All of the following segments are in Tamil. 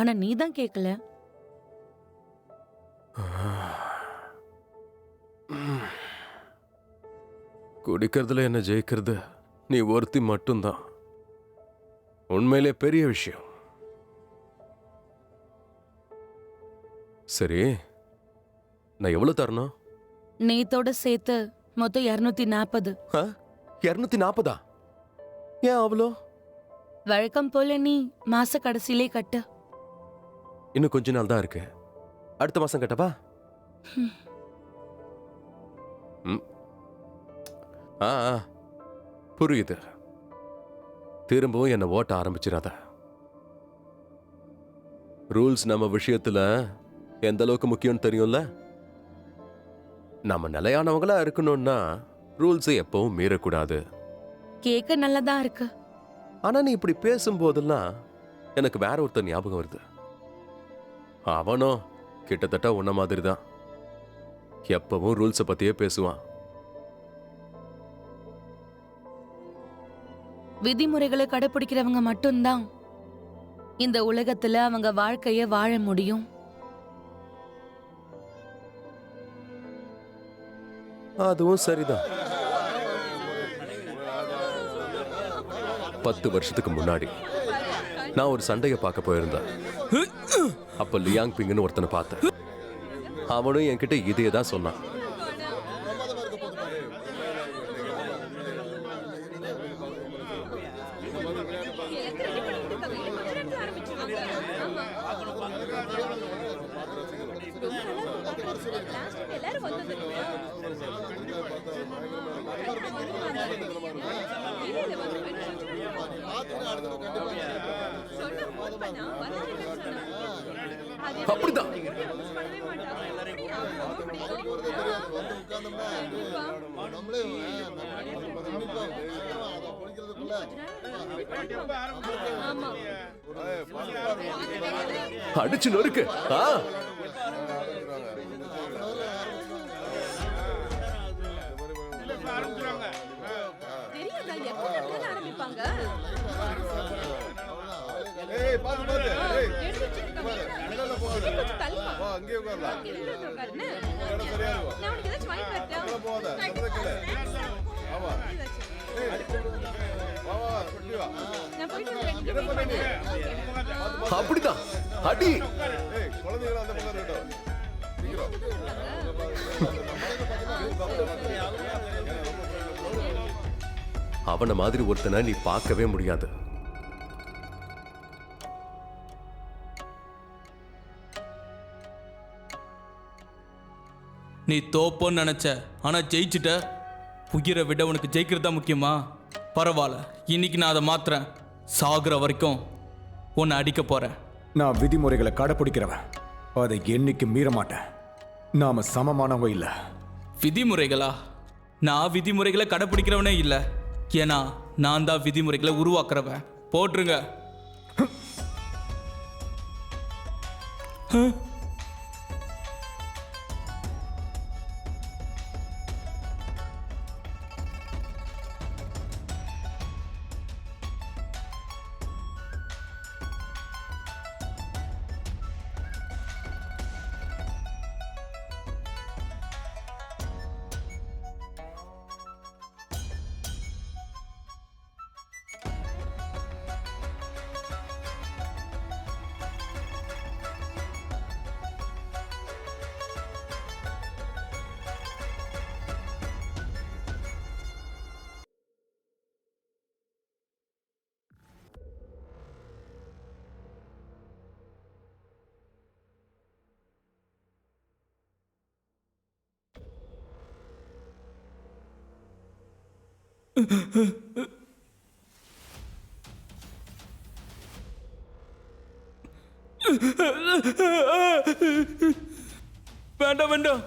ஆனா நீ தான் கேட்கல. குடிக்கிறதுல என்ன ஜெயிக்கிறது நீ ஒருத்தி மட்டும்தான். உண்மையிலே பெரிய விஷயம். சரி, நான் எவ்வளவு தரணும்? நேத்தோட சேர்த்து மொத்தம் 240. 240? ஏன் அவ்வளோ? வழக்கம் போல நீ மாச கடைசியிலே கட்டு. இன்னும் கொஞ்ச நாள் தான் இருக்கு. அடுத்த மாசம் கட்டவா? புரியுது. திரும்பவும் என்ன ஓட்ட ஆரம்பிச்சிடாத. ரூல்ஸ் நம்ம விஷயத்துல எந்த அளவுக்கு முக்கியம் தெரியும்ல. நம்ம நிலையானவங்களா இருக்கணும்னா ரூல்ஸை எப்பவும் மீறக்கூடாது. கேட்க நல்லதா இருக்கு. ஆனா நீ இப்படி பேசும்போதெல்லாம் எனக்கு வேற ஒருத்தர் ஞாபகம் வருது. அவனும் கிட்டத்தட்ட உன்ன மாதிரி தான். எப்பவும் ரூல்ஸை பத்தியே பேசுவான். விதிமுறைகளை கடைபிடிக்கிறவங்க மட்டும்தான் இந்த உலகத்துல அவங்க வாழ்க்கைய வாழ முடியும். அதுவும் சரிதான். 10 வருஷத்துக்கு முன்னாடி நான் ஒரு சண்டையை பார்க்க போயிருந்தேன். அப்ப லியாங் பிங்னு ஒருத்தனை பார்த்தேன். அவனும் என்கிட்ட இதே தான் சொன்னான். அப்படிதான். அடிச்சு நொறுக்கு. அப்படிதான். அடி. அவன மாதிரி ஒருத்தனை நீ பார்க்கவே முடியாது. நீ தோப்போன்னு நினைச்ச, ஆனா ஜெயிச்சுட்ட. உயிரை விட உனக்கு ஜெயிக்கிறதா முக்கியமா? பரவாயில்ல, இன்னைக்கு நான் அதை மாத்துறேன். சாகுற வரைக்கும் உன்னை அடிக்க போறேன். நான் விதிமுறைகளை கடைப்பிடிக்கிறவன். அதை என்னைக்கு மீற மாட்டேன். நாம சமமானவங்க இல்ல. விதிமுறைகளா? நான் விதிமுறைகளை கடைப்பிடிக்கிறவனே இல்லை. ஏன்னா நான் தான் விதிமுறைகளை உருவாக்குறவன். போட்டுருங்க. வேண்டாம் வேண்டாம்.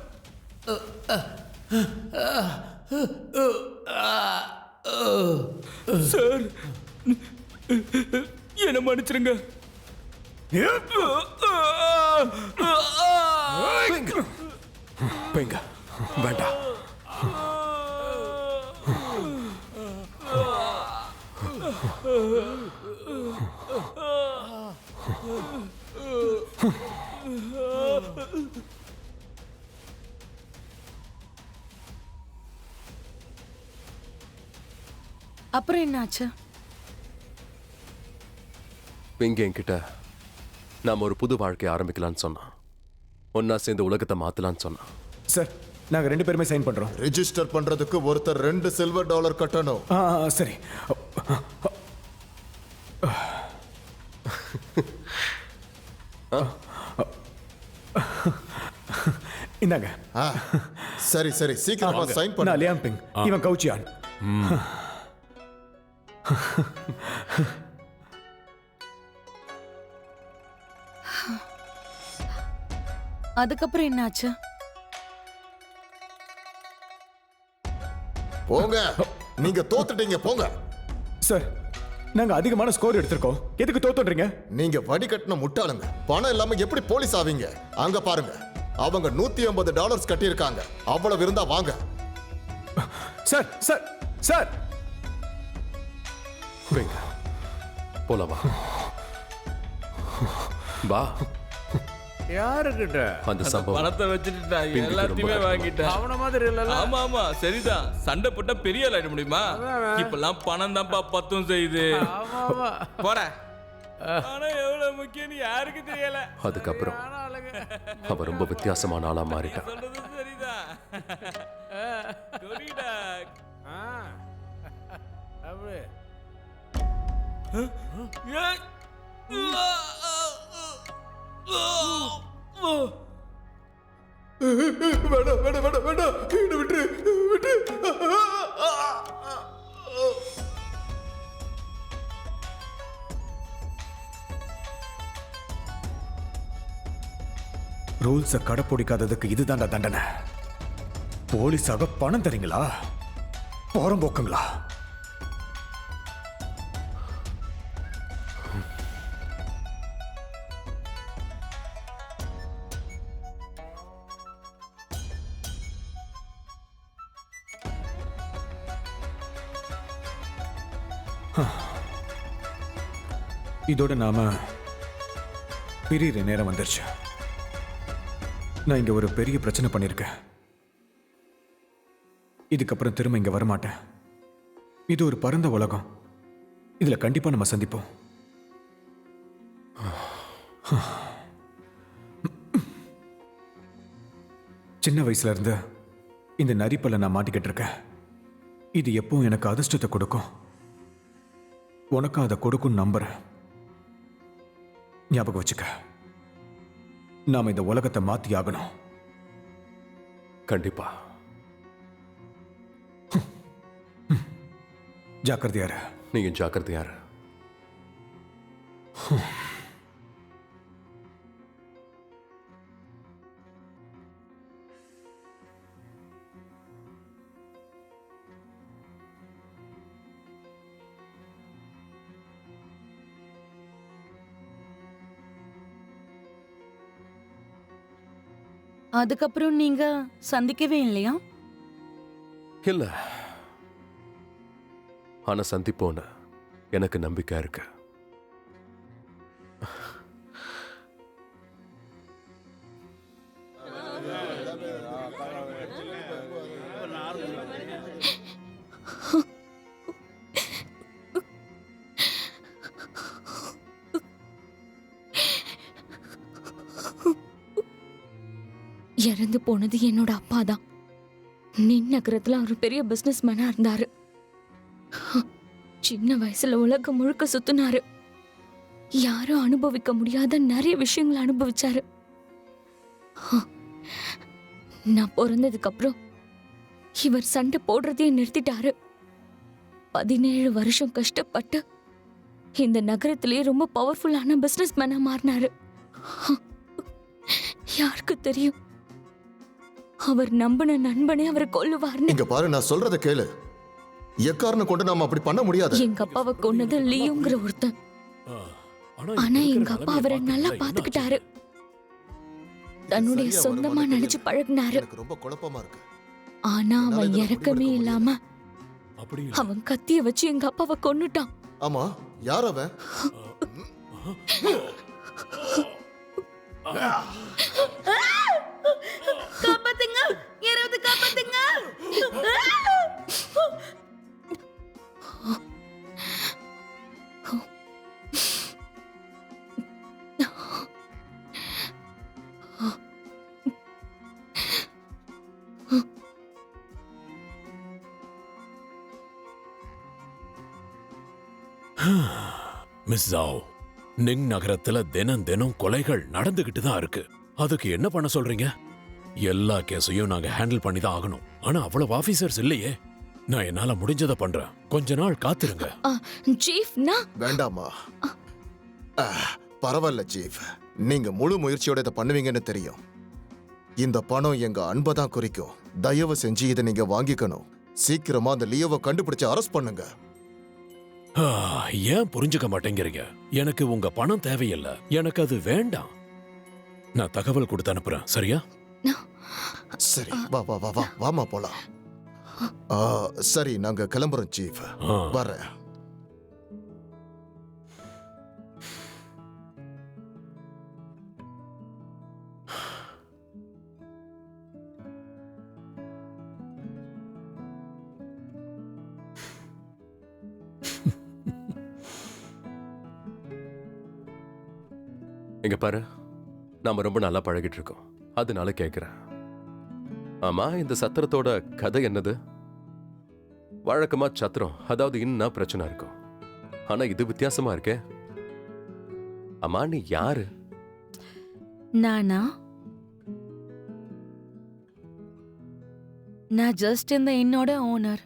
சார், என்ன மன்னிச்சிருங்க. வேண்டாம். அப்புறம் என்னாச்சு? பிங்கி என்கிட்ட நாம ஒரு புது வாழ்க்கையை ஆரம்பிக்கலாம்னு சொன்னான். ஒன்னா சேர்ந்து உலகத்தை மாத்தலாம்னு சொன்னான். சார் நாங்க 2 பேருமே சைன் பண்றோம். ரெஜிஸ்டர் பண்றதுக்கு ஒருத்தர் $2 சில்வர் கட்டணும். சரி. இந்தாங்க. சரி சரி சீக்கிரமா சைன் பண்ணு. நான் லியாம் பிங், இவன் கவுச்சியான். அதுக்கப்புறம் என்னாச்சு? போங்க, நீங்க தோத்துட்டீங்க, போங்க. சார் நாங்க அதிகமான ஸ்கோர் எடுத்திருக்கோம், எதுக்கு தோத்துறீங்க? நீங்க வடிகட்டின முட்டாளுங்க. பணம் இல்லாம எப்படி போலீஸ் ஆவீங்க? அங்க பாருங்க, அவங்க $150 கட்டியிருக்காங்க. அவ்வளவு இருந்தா வாங்க. சார் சார் சார் பிங்க, போலாம் வா. வா. யாருக்கிட்ட? அந்த சம்பவம் பணத்தை வச்சுட்டு பிங்குக்கு எல்லாத்தையுமே ரொம்ப வாங்கிட்டேன். அவன மாதிரி இல்லல. ஆமா ஆமா சரிதான். சண்டை போட்டா பெரிய ஆள் ஆயிட முடியுமா? இப்பெல்லாம் பணம் தான்ப்பா பத்தும் செய்யுது. ஆமா. போற பணம் எவ்வளவு முக்கியம் யாருக்கு தெரியல. அதுக்கப்புறம் அவன் ரொம்ப வித்தியாசமான ஆளா மாறிட்டான். சொல்றது சரிதான். புரியுதா? அப்படியே வேண்டாம் வேண்டாம் வேண்டாம் வேண்டாம், வீடு விட்டு விட்டு. ரூல்ஸை கடைப்பிடிக்காததுக்கு இதுதான்டா தண்டனை. போலீஸாக பணம் தரீங்களா, போறம்போக்குங்களா? இதோட நாம பிரியிற நேரம் வந்துருச்சு. நான் இங்க ஒரு பெரிய பிரச்சனை பண்ணிருக்கேன். இதுக்கப்புறம் திரும்ப இங்க வரமாட்டேன். இது ஒரு பரந்த உலகம், இதுல கண்டிப்பா நம்ம சந்திப்போம். சின்ன வயசுல இருந்து இந்த நரிப்பல்ல நான் மாட்டிக்கிட்டு இருக்கேன். இது எப்பவும் எனக்கு அதிர்ஷ்டத்தை கொடுக்கும். உனக்கு அதை கொடுக்கும் நம்புறேன். ஞாபகம் வச்சுக்க, நாம இந்த உலகத்தை மாத்தி ஆகணும். கண்டிப்பா. ஜாக்கிரதையாரு. நீங்க ஜாக்கிரதையாரு. அதுக்கப்புறம் நீங்க சந்திக்கவே இல்லையா? இல்ல, ஆனா சந்திப்போன்னு எனக்கு நம்பிக்கை இருக்கு. இறந்து போனது என்னோட அப்பா தான். நின் நகரத்துல அவர் பெரிய பிசினஸ் மேனா இருந்தாரு. சின்ன வயசுல உலகம் முழுக்க சுத்தினாரு. யாரும் அனுபவிக்க முடியாத நிறைய விஷயங்களை அனுபவிச்சாரு. நான் பிறந்ததுக்கு அப்புறம் இவர் சண்டை போடுறதையே நிறுத்திட்டாரு. 17 வருஷம் கஷ்டப்பட்டு இந்த நகரத்திலேயே ரொம்ப பவர்ஃபுல்லான பிசினஸ் மேனா மாறினாரு. யாருக்கு தெரியும், அவர் நம்பின நண்பனே அவரை கொல்லுவார்னு. இங்க பாரு, நான் சொல்றத கேளு. எக்காரணம் கொண்டு நாம அப்படி பண்ண முடியாது. எங்க அப்பாவை கொன்னது லியோங்கிற ஒருத்தன். ஆனா எங்க அப்பா அவரை நல்லா பாத்துக்கிட்டாரு. தன்னுடைய சொந்தமா நினைச்சு பழகினாரு. எனக்கு ரொம்ப குழப்பமா இருக்கு. ஆனா அவன் இறக்கமே இல்லாம அவன் கத்திய வச்சு எங்க அப்பாவை கொன்னுட்டான். ஆமா, யார் அவன்? காப்பாத்துங்க, யாராவது காப்பாத்துங்க. மிஸ் ஜாவ், நிங் நகரத்துல தினம் தினம் கொலைகள் நடந்துகிட்டு தான் இருக்கு. அதுக்கு என்ன பண்ண சொல்றீங்க? எல்லா கேஸையும் நாங்க ஹேண்டில் பண்ணி தான் ஆகணும். ஆனா அவ்வளவு ஆபீசர்ஸ் இல்லையே. நான் என்னால முடிஞ்சதை பண்றேன். கொஞ்ச நாள் காத்திருங்க. சீஃப் நான் வேண்டாமா? பரவாயில்ல சீஃப், நீங்க முழு முயற்சியோட இதை பண்ணுவீங்கன்னு தெரியும். இந்த பணம் எங்க அன்பை தான் குறிக்கும். தயவு செஞ்சு இதை நீங்க வாங்கிக்கணும். சீக்கிரமா அந்த லியோவை கண்டுபிடிச்சு அரெஸ்ட் பண்ணுங்க. ஏன் புரிஞ்சுக்க மாட்டேங்கிறீங்க? எனக்கு உங்க பணம் தேவையில்லை, எனக்கு அது வேண்டாம். நான் தகவல் கொடுத்து அனுப்புறேன், சரியா? சரி, வா வா வா வா வாமா போலாம். சரி, நாங்க கிளம்புறோம் சீஃப். வரேன். இங்க பாரு, நாம ரொம்ப நல்லா பழகிட்டு இருக்கோம், அதனால கேக்குறேன். ஆமா, இந்த சத்திரத்தோட கதை என்னது? வழக்கமா சத்திரம், அதாவது இன்னும் பிரச்சனை இருக்கும். ஆனா இது வித்தியாசமா இருக்கே. அம்மா, நீ யாரு? நானா? நான் ஜஸ்ட் இந்த இன்னோட ஓனர்.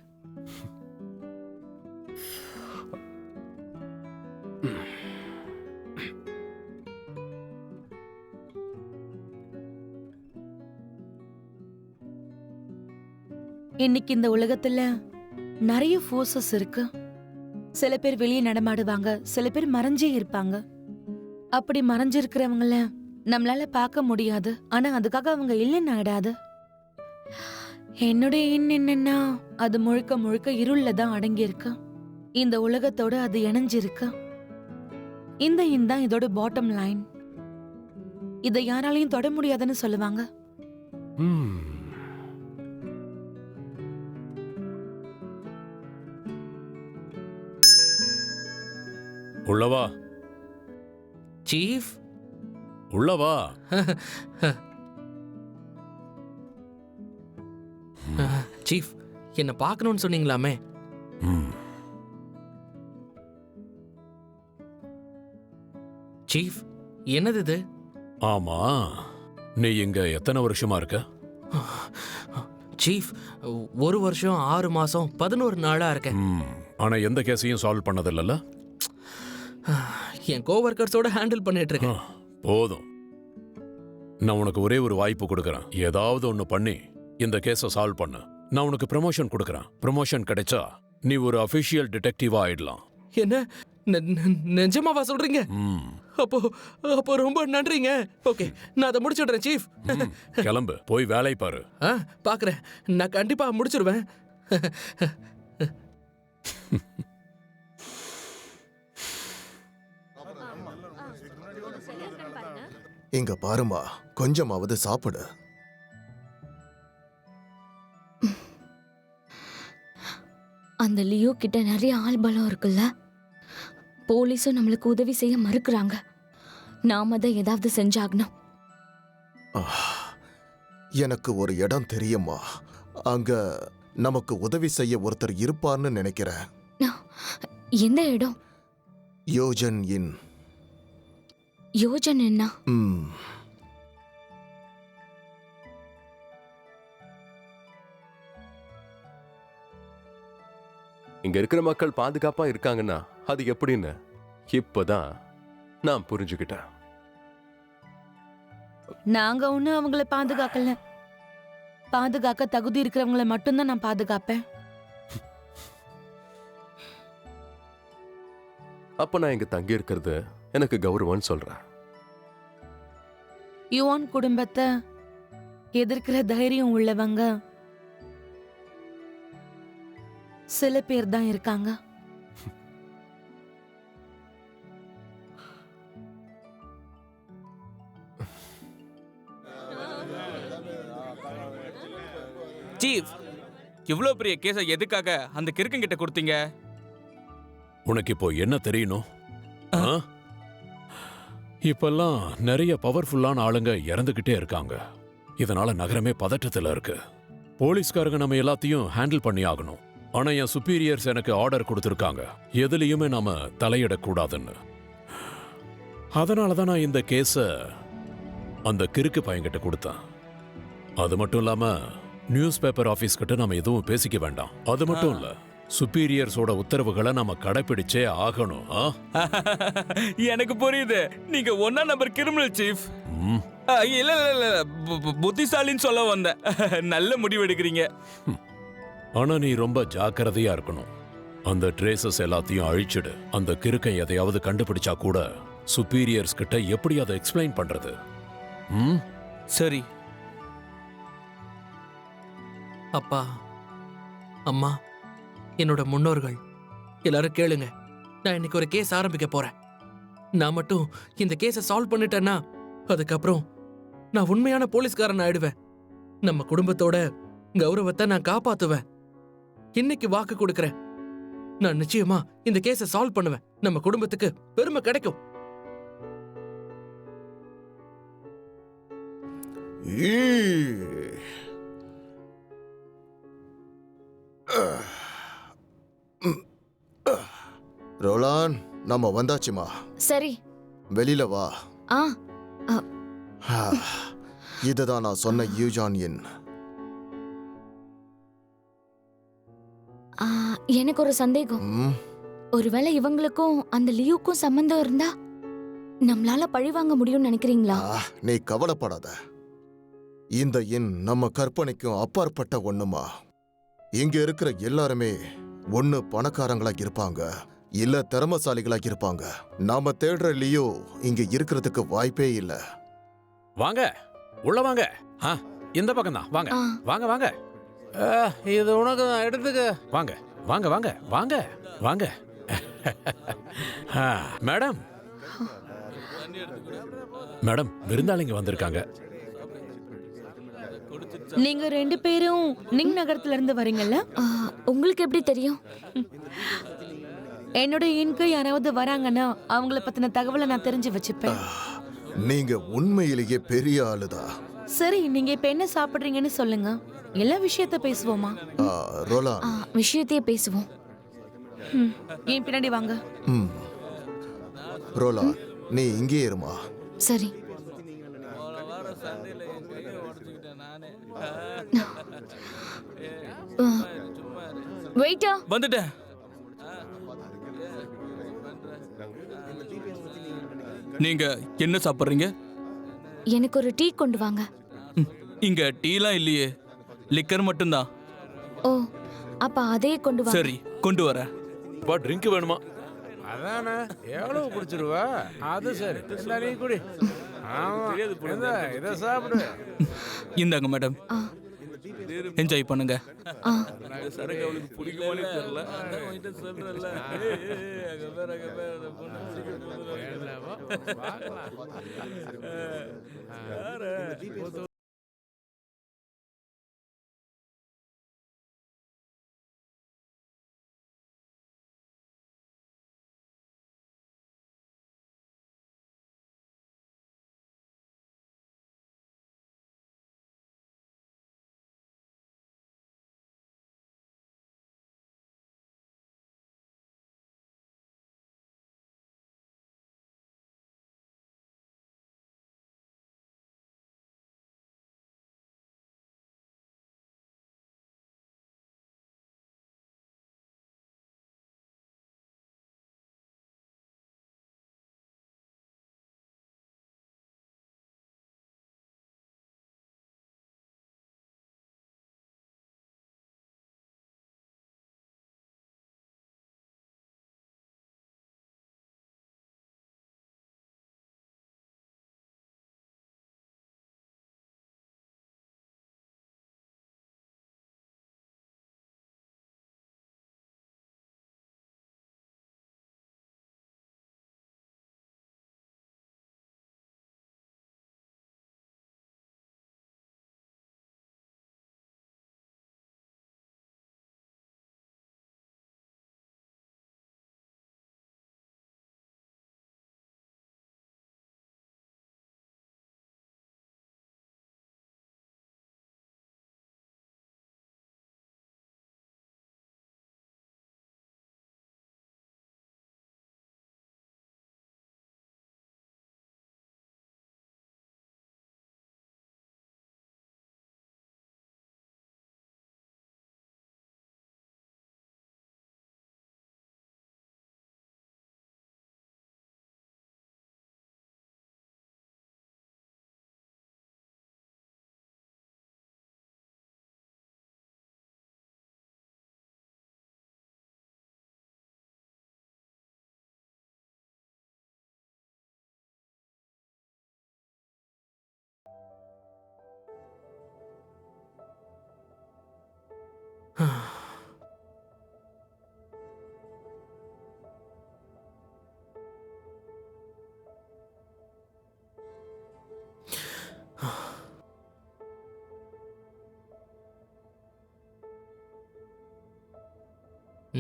இன்னைக்கு இந்த உலகத்துல நிறைய ஃபோர்ஸஸ் இருக்கு. சில பேர் வெளியே நடமாடுவாங்க, சில பேர் மறைஞ்சே இருப்பாங்க. அப்படி மறைஞ்சிருக்கிறவங்கள நம்மளால பார்க்க முடியாது, ஆனா அதுக்காக அவங்க இல்லைன்னு ஆயிடாது. என்னுடைய என்னன்னா, அது முழுக்க முழுக்க இருள்ல தான் அடங்கி இருக்கு. இந்த உலகத்தோட அது இணைஞ்சிருக்கு. இந்த தான் இதோட பாட்டம் லைன். இதை யாராலையும் தொட முடியாதுன்னு சொல்லுவாங்க. உள்ளவா சீஃப். உள்ளவா. சீஃப், என்ன பார்க்கணும்னு சொன்னீங்களாமே. சீஃப், என்னது இது? ஆமா, நீ இங்க எத்தனை வருஷமா இருக்க? சீஃப், 1 வருஷம் 6 மாசம் 11 நாளா இருக்கேன். ஆனா எந்த கேஸையும் சால்வ் பண்ணதில்ல. என் கோவர்க்கர்ஸோட ஹேண்டில் பண்ணிட்டு இருக்கேன். போதும், நான் உனக்கு ஒரே ஒரு வாய்ப்பு கொடுக்கறேன். ஏதாவது ஒண்ணு பண்ணி இந்த கேஸை சால்வ் பண்ணு. நான் உனக்கு ப்ரமோஷன் கொடுக்கறேன். ப்ரமோஷன் கிடைச்சா நீ ஒரு அபிஷியல் டிடெக்டிவா ஆயிடலாம். என்ன நிஜமாவா சொல்றீங்க? அப்போ ரொம்ப நன்றிங்க. ஓகே, நான் அதை முடிச்சிடுறேன் சீஃப். கிளம்பு, போய் வேலை பாரு. பாக்குறேன், நான் கண்டிப்பா முடிச்சிருவேன். இங்க பாருமா, கொஞ்சமாவது சாப்பிடு. அந்த லியோ கிட்ட நிறைய ஆள் பலம் இருக்குல்ல. போலீஸும் நம்மளுக்கு உதவி செய்ய மறுக்கிறாங்க. நாம தான் ஏதாவது செஞ்சாகணும். எனக்கு ஒரு இடம் தெரியுமா, அங்க நமக்கு உதவி செய்ய ஒருத்தர் இருப்பார்னு நினைக்கிறேன். எந்த இடம்? யோஜன் இன். யோஜன் என்ன? இங்க இருக்கிற மக்கள் பாதுகாப்பா இருக்காங்கன்னா அது எப்படின்னு இப்பதான் நான் புரிஞ்சுக்கிட்டேன். நாங்க ஒண்ணு அவங்கள பாதுகாக்கல. பாதுகாக்க தகுதி இருக்கிறவங்கள மட்டும்தான் நான் பாதுகாப்பேன். அப்ப நான் இங்க தங்கி இருக்கிறது எனக்கு கௌரவம்னு சொல்றேன். யுவான் குடும்பத்தை எதிர்க்கிற தைரியம் உள்ளவங்க சில பேர் தான் இருக்காங்க. சீஃப், இவ்வளோ பெரிய கேஸை எதுக்காக அந்த கிறுக்கங்கிட்ட கொடுத்தீங்க? உனக்கு இப்போ என்ன தெரியணும்? ஆ? இப்பெல்லாம் நிறைய பவர்ஃபுல்லான ஆளுங்க இறந்துகிட்டே இருக்காங்க. இதனால நகரமே பதட்டத்துல இருக்கு. போலீஸ்காரங்க நம்ம எல்லாத்தையும் ஹேண்டில் பண்ணி ஆகணும். ஆனா என் சுப்பீரியர்ஸ் எனக்கு ஆர்டர் கொடுத்துருக்காங்க, எதுலயுமே நாம தலையிடக்கூடாதுன்னு. அதனாலதான் நான் இந்த கேஸ அந்த கிறுக்கு பையன்கிட்ட கொடுத்தேன். அது மட்டும் இல்லாம நியூஸ் பேப்பர் ஆபீஸ் கிட்ட நாம எதுவும் பேசிக்க வேண்டாம். அது மட்டும் இல்ல, சுப்பீரியர்ஸோட உத்தரவுகளை நாம கடைபிடிச்சே ஆகணும். ஆ? எனக்கு புரியுது, நீங்க 1ஆம் நம்பர் கிரிமினல் சீஃப். ம். இல்ல இல்ல இல்ல, புத்திசாலின்னு சொல்ல வந்தேன். நல்ல முடிவு எடுக்கிறீங்க. ஆனா நீ ரொம்ப ஜாக்கிரதையா இருக்கணும். அந்த ட்ரேசஸ் எல்லாத்தையும் அழிச்சிடு. அந்த கிறுக்கன் எதையாவது கண்டுபிடிச்சா கூட சுப்பீரியர்ஸ் கிட்ட எப்படி அதை எக்ஸ்பிளைன் பண்றது? ம்? சரி. அப்பா, அம்மா, என்னோட முன்னோர்கள் எல்லாரும் கேளுங்க. நான் இன்னைக்கு ஒரு கேஸ் ஆரம்பிக்க போறேன். நான் மட்டும் இந்த கேஸை சால்வ் பண்ணிட்டேன்னா அதுக்கப்புறம் நான் உண்மையான போலீஸ்காரன் ஆயிடுவேன். நம்ம குடும்பத்தோட கௌரவத்தை நான் காப்பாத்துவேன். இன்னைக்கு வாக்கு கொடுக்கறேன், நான் நிச்சயமா இந்த கேஸை சால்வ் பண்ணுவேன். நம்ம குடும்பத்துக்கு பெருமை கிடைக்கும். ரோலான், நம்ம வந்தாச்சுமா. சரி. வெளியில வா. ஆ. இதுதான் நான் சொன்ன யூஜான் எண். எனக்கு ஒரு சந்தேகம். ம், ஒருவேளை இவங்களுக்கும் அந்த லியூக்கும் சம்பந்தம் இருந்தா நம்மளால பழி வாங்க முடியும்னு நினைக்கிறீங்களா? நீ கவலைப்படாத. இந்த எண் நம்ம கற்பனைக்கும் அப்பாற்பட்ட ஒண்ணுமா. இங்க இருக்கிற எல்லாருமே ஒண்ணு பணக்காரங்களா இருப்பாங்க, இல்ல திறமசாலிகளா இருப்பாங்க. நாம தேடுற லியோ இங்க இருக்கிறதுக்கு வாய்ப்பே இல்ல. வாங்க, உள்ள வாங்க. ஆ, இந்த பக்கம் தான். வாங்க ஆ. வாங்க வாங்க இது உனக்கு தான், எடுத்துக்க. வாங்க வாங்க வாங்க வாங்க வாங்க. ஆ, மேடம் மேடம், விருந்தாளிங்க வந்திருக்காங்க. நீங்க 2 பேரும் நிங் நகரத்துல இருந்து வரீங்கல்ல? உங்களுக்கு எப்படி தெரியும்? என்னோட எண்க்கு யாராவது வராங்கன்னா அவங்கள பத்தின தகவலை நான் தெரிஞ்சு வச்சுப்பேன். நீங்க உண்மையிலேயே பெரிய ஆளுதா. சரி, நீங்க இப்ப என்ன சாப்பிடுறீங்கன்னு சொல்லுங்க, எல்லா விஷயத்த பேசுவோமா? ரோலா, விஷயத்தையே பேசுவோம். என் பின்னாடி வாங்க. ரோலா, நீ இங்கே இருமா. சரி. வெயிட்டா, வந்துட்டேன். நீங்க என்ன சாப்பிடுறீங்க? எனக்கு ஒரு டீ கொண்டு வாங்க. இங்க டீலாம் இல்லையே, லிக்கர் மட்டும்தான். ஓ, அப்ப அதே கொண்டு வாங்க. சரி, கொண்டு வரேன். ட்ரிங்க் வேணுமா? அதானே, எவ்வளவு குடிச்சிருவா? அது சரி, இந்த நீ குடி. ஆமா, இந்த இதை சாப்பிடு. இந்தாங்க மேடம், ஆ. என்ஜாய் பண்ணுங்க. ஆ. சரக்கு அவளுக்கு பிடிக்குமானே தெரியல. அதான் உன்கிட்ட சொல்றேன்ல. அங்க பேர் அந்த பொண்ணு பிடிக்கும்.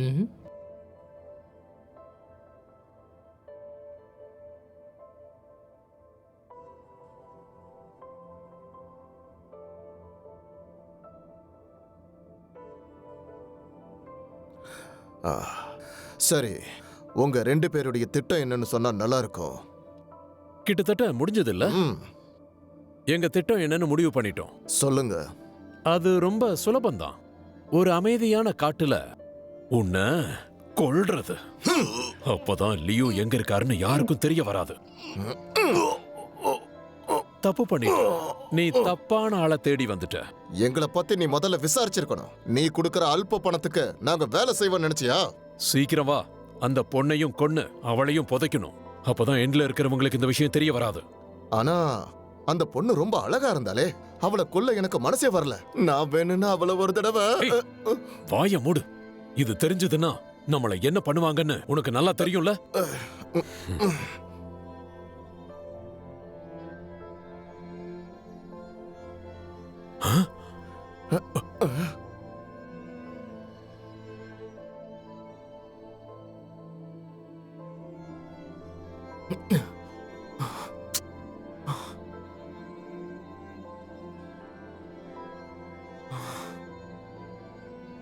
ம். ஆ, சரி, உங்க 2 பேருடைய திட்டம் என்னன்னு சொன்னா நல்லா இருக்கும். கிட்டத்தட்ட முடிஞ்சது இல்ல? ம், எங்க திட்டம் என்னன்னு முடிவு பண்ணிட்டோம். சொல்லுங்க. அது ரொம்ப சுலபம்தான். ஒரு அமைதியான காட்டுல உன்னை கொல்றது. அப்பதான் லியோ எங்க இருக்காருன்னு யாருக்கும் தெரிய வராது. தப்பு பண்ணிட்ட. நீ தப்பான ஆளை தேடி வந்துட்ட. எங்களை பத்தி நீ முதல்ல விசாரிச்சிருக்கணும். நீ கொடுக்கற அல்ப பணத்துக்கு நாங்க வேலை செய்வோம் நினைச்சியா? சீக்கிரம் வா. அந்த பொண்ணையும் கொன்னு அவளையும் புதைக்கணும். அப்பதான் எண்ட்ல இருக்கிறவங்களுக்கு இந்த விஷயம் தெரிய வராது. ஆனா அந்த பொண்ணு ரொம்ப அழகா இருந்தாலே, அவளை கொல்ல எனக்கு மனசே வரல. நான் வேணும்னா அவளை ஒரு தடவை. ஏய், வாய மூடு. இது தெரிஞ்சதுன்னா நம்மள என்ன பண்ணுவாங்கன்னு உனக்கு நல்லா தெரியும்ல.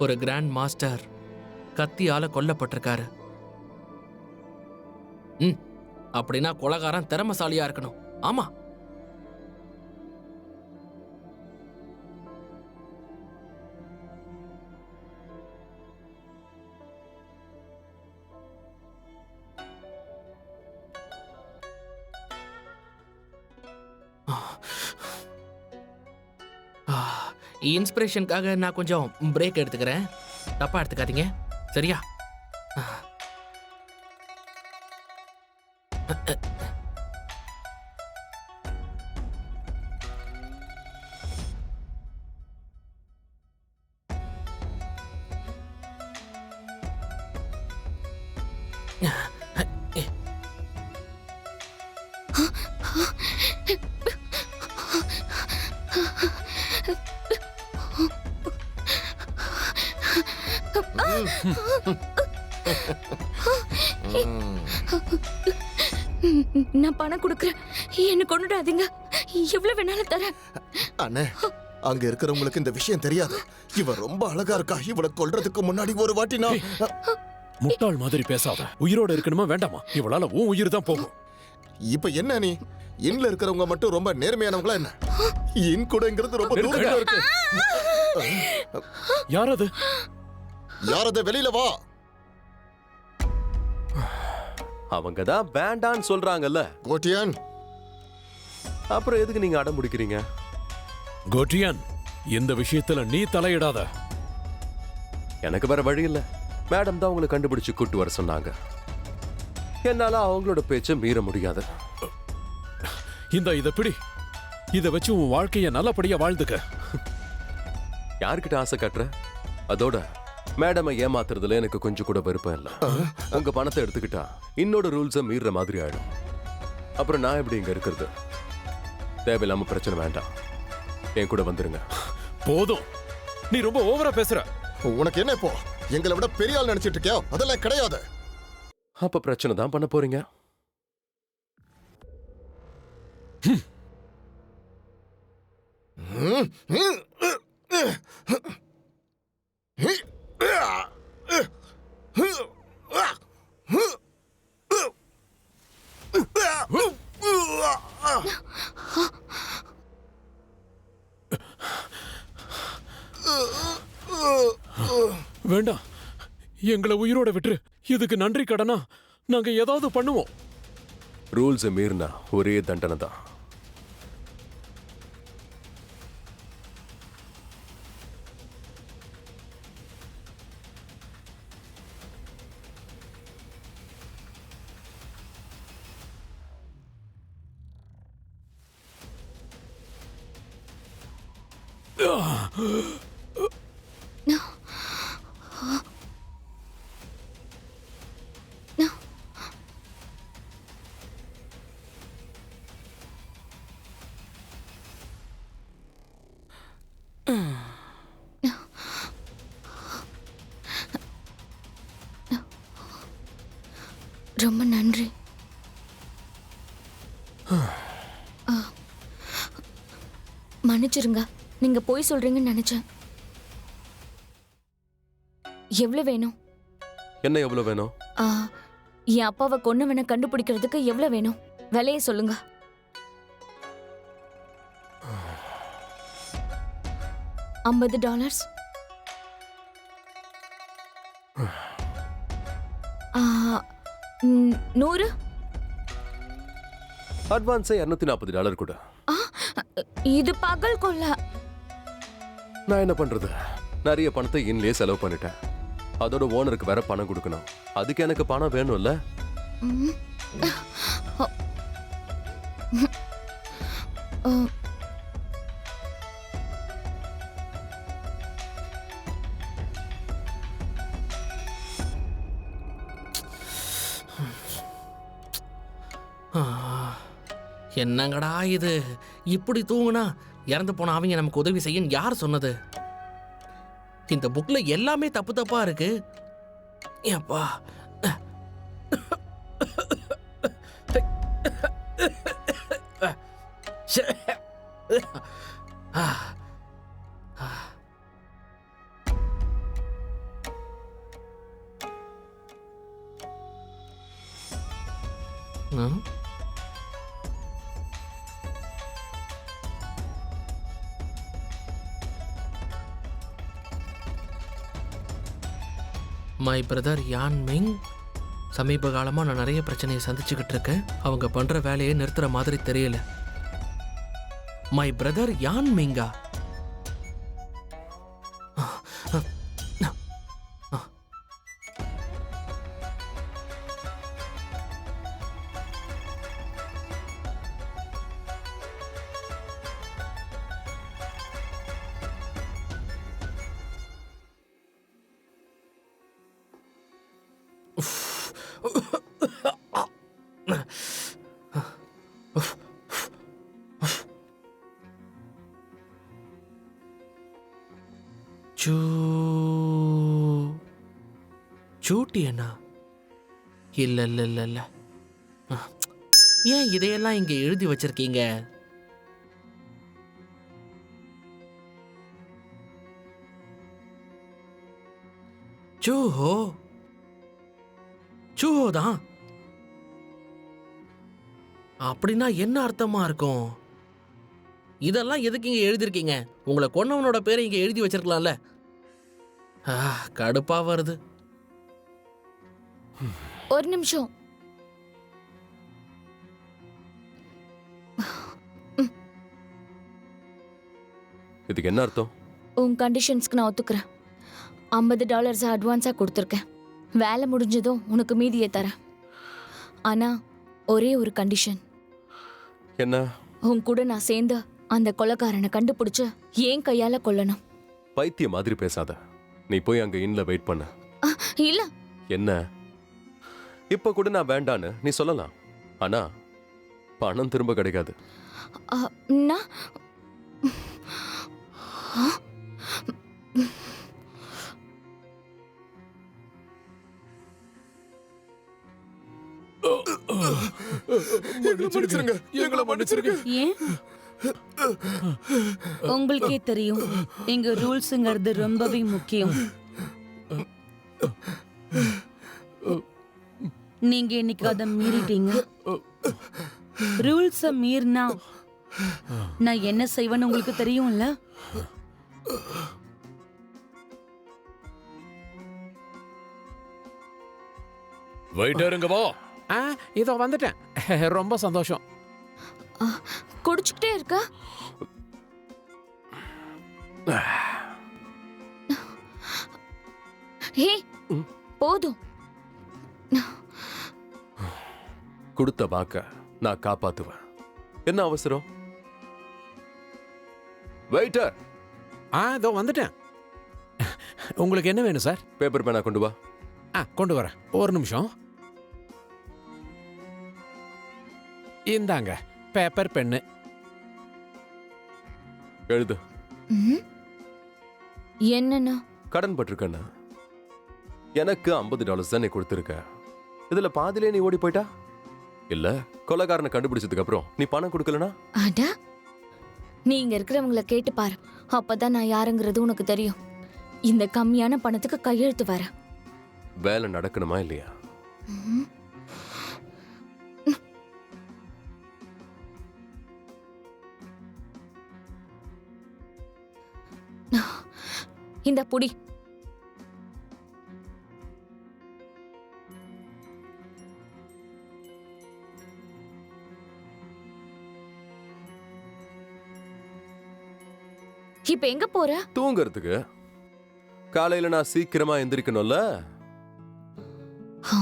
ஒரு கிராண்ட் மாஸ்டர் கத்தியால கொல்லப்பட்டிருக்காரு. ம், அப்படின்னா கொலகாரன் திறமசாலியா இருக்கணும். ஆமா. இன்ஸ்பிரேஷனுக்காக நான் கொஞ்சம் பிரேக் எடுத்துக்கிறேன். தப்பா எடுத்துக்காதீங்க, சரியா? நான் பணம் கொடுக்குறேன், என்ன கொண்டுடாதீங்க. எவ்வளவு வேணாலும் தரேன். அண்ணே, அங்க இருக்கிறவங்களுக்கு இந்த விஷயம் தெரியாது. இவ ரொம்ப அழகா இருக்கா. இவளை கொல்றதுக்கு முன்னாடி ஒரு வாட்டி நான். முட்டாள் மாதிரி பேசாத. உயிரோட இருக்கணுமா வேண்டாமா? இவளால உன் உயிர் தான் போகும். இப்ப என்ன நீ? இன்ல இருக்கிறவங்க மட்டும் ரொம்ப நேர்மையானவங்களா என்ன? இன் கூடங்கிறது ரொம்ப தூரமா இருக்கு. யாரது? யாரது? வெளியில வா. அவங்க தான் வேண்டான்னு சொல்றாங்கல்ல. கோட்டியான், அப்புறம் எதுக்கு நீங்க அடம் பிடிக்கிறீங்க? கோட்டியான், இந்த விஷயத்துல நீ தலையிடாத. எனக்கு வேற வழி இல்ல. மேடம் தான் உங்களை கண்டுபிடிச்சு கூட்டு வர சொன்னாங்க. என்னால அவங்களோட பேச்ச மீற முடியாது. இத பிடி. இத வச்சு உன் வாழ்க்கைய நல்லபடியா வாழ்ந்துக்க. யார்கிட்ட ஆசை காட்டுற? அதோட மேடமை ஏமாத்துறதுல எனக்கு கொஞ்சம் கூட விருப்பம் இல்ல. உங்க பணத்தை எடுத்துக்கிட்டா இன்னோட ரூல்ஸை மீறுற மாதிரி ஆயிடும். அப்புறம் நான் எப்படி இங்க இருக்கிறது? தேவையில்லாம பிரச்சனை வேண்டாம். என் கூட வந்துருங்க. போதும், நீ ரொம்ப ஓவரா பேசுற. உனக்கு என்ன இப்போ? எங்களை விட பெரிய ஆள் நினைச்சிட்டு இருக்கியா? அதெல்லாம் கிடையாது. அப்ப பிரச்சனை தான் பண்ண போறீங்க. வேண்டாம், எங்களை உயிரோட விட்டுரு. இதுக்கு நன்றி கடனா நாங்க ஏதாவது பண்ணுவோம். ரூல்ஸை மீறினா ஒரே தண்டனை தான். ரொம்ப நன்றி. ஆ, மன்னிச்சிருங்க, நீங்க போய் சொல்றீங்கன்னு நினைச்சேன். எவ்வளவு வேணும்? என்ன எவ்வளவு வேணும்? ஆ, என் அப்பாவை கொன்னவனை கண்டுபிடிக்கிறதுக்கு எவ்வளவு வேணும்? விலையை சொல்லுங்க. $50. ஆ, 100. அட்வான்ஸே $240 கூட. ஆ, இது பகல் கொள்ள. நான் என்ன பண்றது? நிறைய பணத்தை இன்லயே செலவு பண்ணிட்டேன். அதோட ஓனருக்கு வேற பணம் கொடுக்கணும். அதுக்கு எனக்கு பணம் வேணும்ல. ம். ஆ, ஆ, என்னங்கடா இது? இப்படி தூங்குனா இறந்து போன அவங்க நமக்கு உதவி செய்யும் யார் சொன்னது? இந்த புக்ல எல்லாமே தப்பு தப்பா இருக்கு. ஏப்பா, ஆ, ஆ. ம்? மை பிரதர் யான் மிங். சமீப காலமாக நான் நிறைய பிரச்சனையை சந்திச்சுக்கிட்டு இருக்கேன். அவங்க பண்ணுற வேலையை நிறுத்துற மாதிரி தெரியல. மை பிரதர் யான் மிங்கா? சூட்டியண்ணா? இல்ல இல்ல இல்ல இல்ல. ஏன் இதையெல்லாம் இங்க எழுதி வச்சிருக்கீங்க? சூஹோ, சூஹோ தான். அப்படின்னா என்ன அர்த்தமா இருக்கும்? இதெல்லாம் எதுக்கு இங்க எழுதிருக்கீங்க? உங்களை கொன்னவனோட பேரை இங்க எழுதி வச்சிருக்கலாம்ல. கடுப்பா வருது. ஒரு நிமிஷம். இதுக்கு என்ன அர்த்தம்? உன் கண்டிஷன்ஸ்க்கு நான் ஒத்துக்கிறேன். $50 அட்வான்ஸா கொடுத்துருக்கேன். வேலை முடிஞ்சதும் உனக்கு மீதியை தரேன். ஆனா ஒரே ஒரு கண்டிஷன். என்ன? உன் கூட நான் சேர்ந்து அந்த கொலைகாரனை கண்டுபிடிச்சு ஏன் கையால கொல்லணும். பைத்திய மாதிரி பேசாத. நீ போய் அங்க இன்ல வெயிட் பண்ண. இல்ல. என்ன? இப்ப கூட நான் வேண்டான்னு நீ சொல்லலாம். ஆனா பணம் திரும்ப கிடைக்காது. நான் மன்னிச்சிருங்க, எங்களை மன்னிச்சிருங்க. ஏன்? உங்களுக்கே தெரியும், எங்க ரூல்ஸ்ங்கிறது ரொம்பவே முக்கியம். நீங்க இன்னைக்கு அதை மீறிட்டீங்க. ரூல்ஸ மீறினா நான் என்ன செய்வேன்னு உங்களுக்கு தெரியும்ல. வெயிட்டருங்க வா. இதோ வந்துட்டேன். ரொம்ப சந்தோஷம். குடிச்சுக்கிட்டே இருக்க. ஹே, போதும். கொடுத்த வாக்க நான் காப்பாத்துவேன். என்ன அவசரம்? வெயிட்டர். இதோ வந்துட்டேன். உங்களுக்கு என்ன வேணும் சார்? பேப்பர் பேனா கொண்டு வா. கொண்டு வரேன். ஒரு நிமிஷம். இந்தாங்க பேப்பர் பென்னு. எழுது. என்னன்னா? கடன் பட்டிருக்கேன்னு எனக்கு $50 தான் நீ கொடுத்துருக்க. இதுல பாதியிலே நீ ஓடி போயிட்டா? இல்ல கொலைகாரனை கண்டுபிடிச்சதுக்கு அப்புறம் நீ பணம் கொடுக்கலனா? அட, நீ இங்க இருக்கிறவங்கள கேட்டு பாரு. அப்பதான் நான் யாருங்கிறது உனக்கு தெரியும். இந்த கம்மியான பணத்துக்கு கையெழுத்து வர வேலை நடக்கணுமா இல்லையா? இந்த புடி. இப்ப எங்க போற? தூங்குறதுக்கு. காலையில நான் சீக்கிரமா எந்திரிக்கணும்ல. ஆ?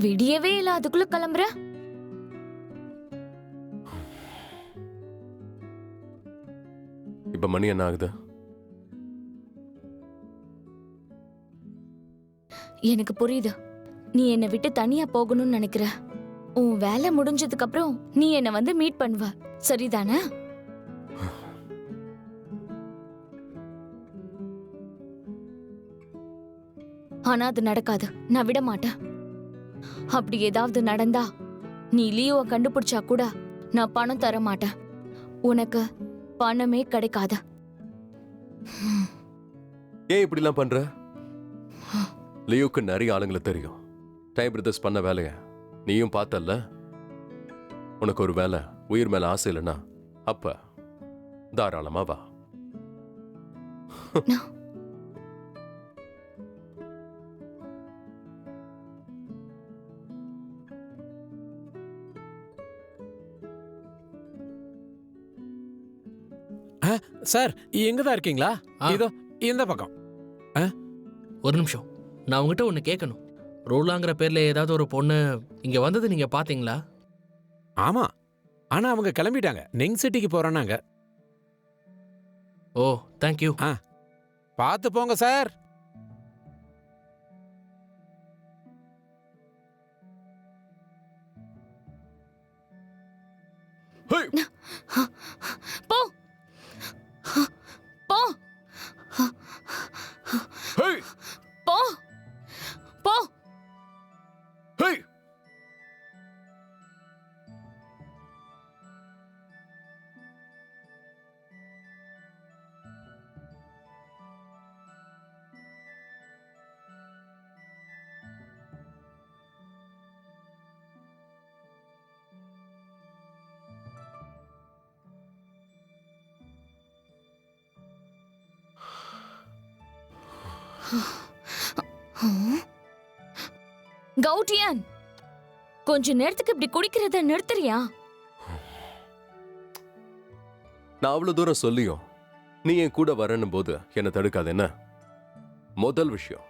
விடியவே இல்ல, அதுக்குள்ள கிளம்புற? இப்ப மணி என்ன ஆகுது? எனக்கு புரியுது. நீ என்னை விட்டு தனியா போகணும்னு நினைக்கிற. உன் வேலை முடிஞ்சதுக்கு அப்புறம் நீ என்ன வந்து மீட் பண்ணுவ, சரிதானே? ஆனா அது நடக்காது. நான் விட மாட்டேன். அப்படி ஏதாவது நடந்தா நீ லியோவை கண்டுபிடிச்சா கூட நான் பணம் தர மாட்டேன். உனக்கு பணமே கிடைக்காது. ஏன் இப்படிலாம் பண்ற? லியோக்கு நிறைய ஆளுங்களை தெரியும். டைம் பிரதர்ஸ் பண்ண வேலைய நீயும் பார்த்தல்ல. உனக்கு ஒரு வேலை உயிர் மேல ஆசை இல்லைன்னா அப்ப தாராளமா வா. சார் எங்க தான் இருக்கீங்களா? ஆ. இதோ இந்த பக்கம். ஒரு நிமிஷம், நான் உங்ககிட்ட ஒன்று கேட்கணும். ரூலாங்கிற பேர்ல ஏதாவது ஒரு பொண்ணு இங்க வந்தது நீங்க பாத்தீங்களா? ஆமா, ஆனா அவங்க கிளம்பிட்டாங்க. நெங் சிட்டிக்கு போறேன்னாங்க. ஓ, தேங்க்யூ. பார்த்து போங்க சார். போ போ ஹேய் போ போ. ஹேய் கௌட்டியன், கொஞ்ச நேரத்துக்கு இப்படி குடிக்கிறத நிறுத்துறியா? நான் அவ்வளவு தூரம் சொல்லியும் நீ என் கூட வரணும் போது என்ன தடுக்காது என்ன? முதல் விஷயம்,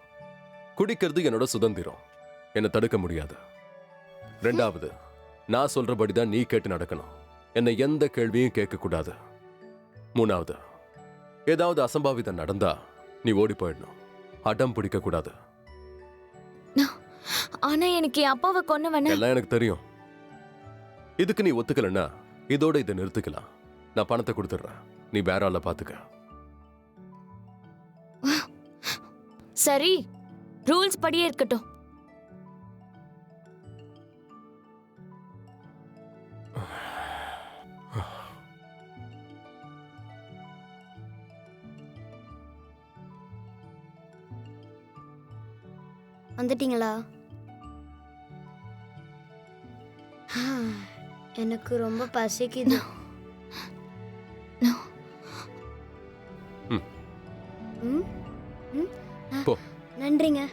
குடிக்கிறது என்னோட சுதந்திரம், என்ன தடுக்க முடியாது. ரெண்டாவது, நான் சொல்றபடிதான் நீ கேட்டு நடக்கணும், என்னை எந்த கேள்வியும் கேட்க கூடாது. மூணாவது, ஏதாவது அசம்பாவிதம் நடந்தா நீ ஓடி போயிடணும், அடம் பிடிக்க கூடாது. ஆனா எனக்கு என் அப்பாவை கொன்னவன எல்லாம் எனக்கு தெரியும். இதுக்கு நீ ஒத்துக்கலன்னா இதோட இதை நிறுத்திக்கலாம். நான் பணத்தை கொடுத்துடுறேன், நீ வேற ஆள பாத்துக்க. சரி, ரூல்ஸ் படியே இருக்கட்டும். வந்துட்டீங்களா? எனக்கு ரொம்ப பசிக்குது. ம். ம்? ம்? போ. நன்றிங்க.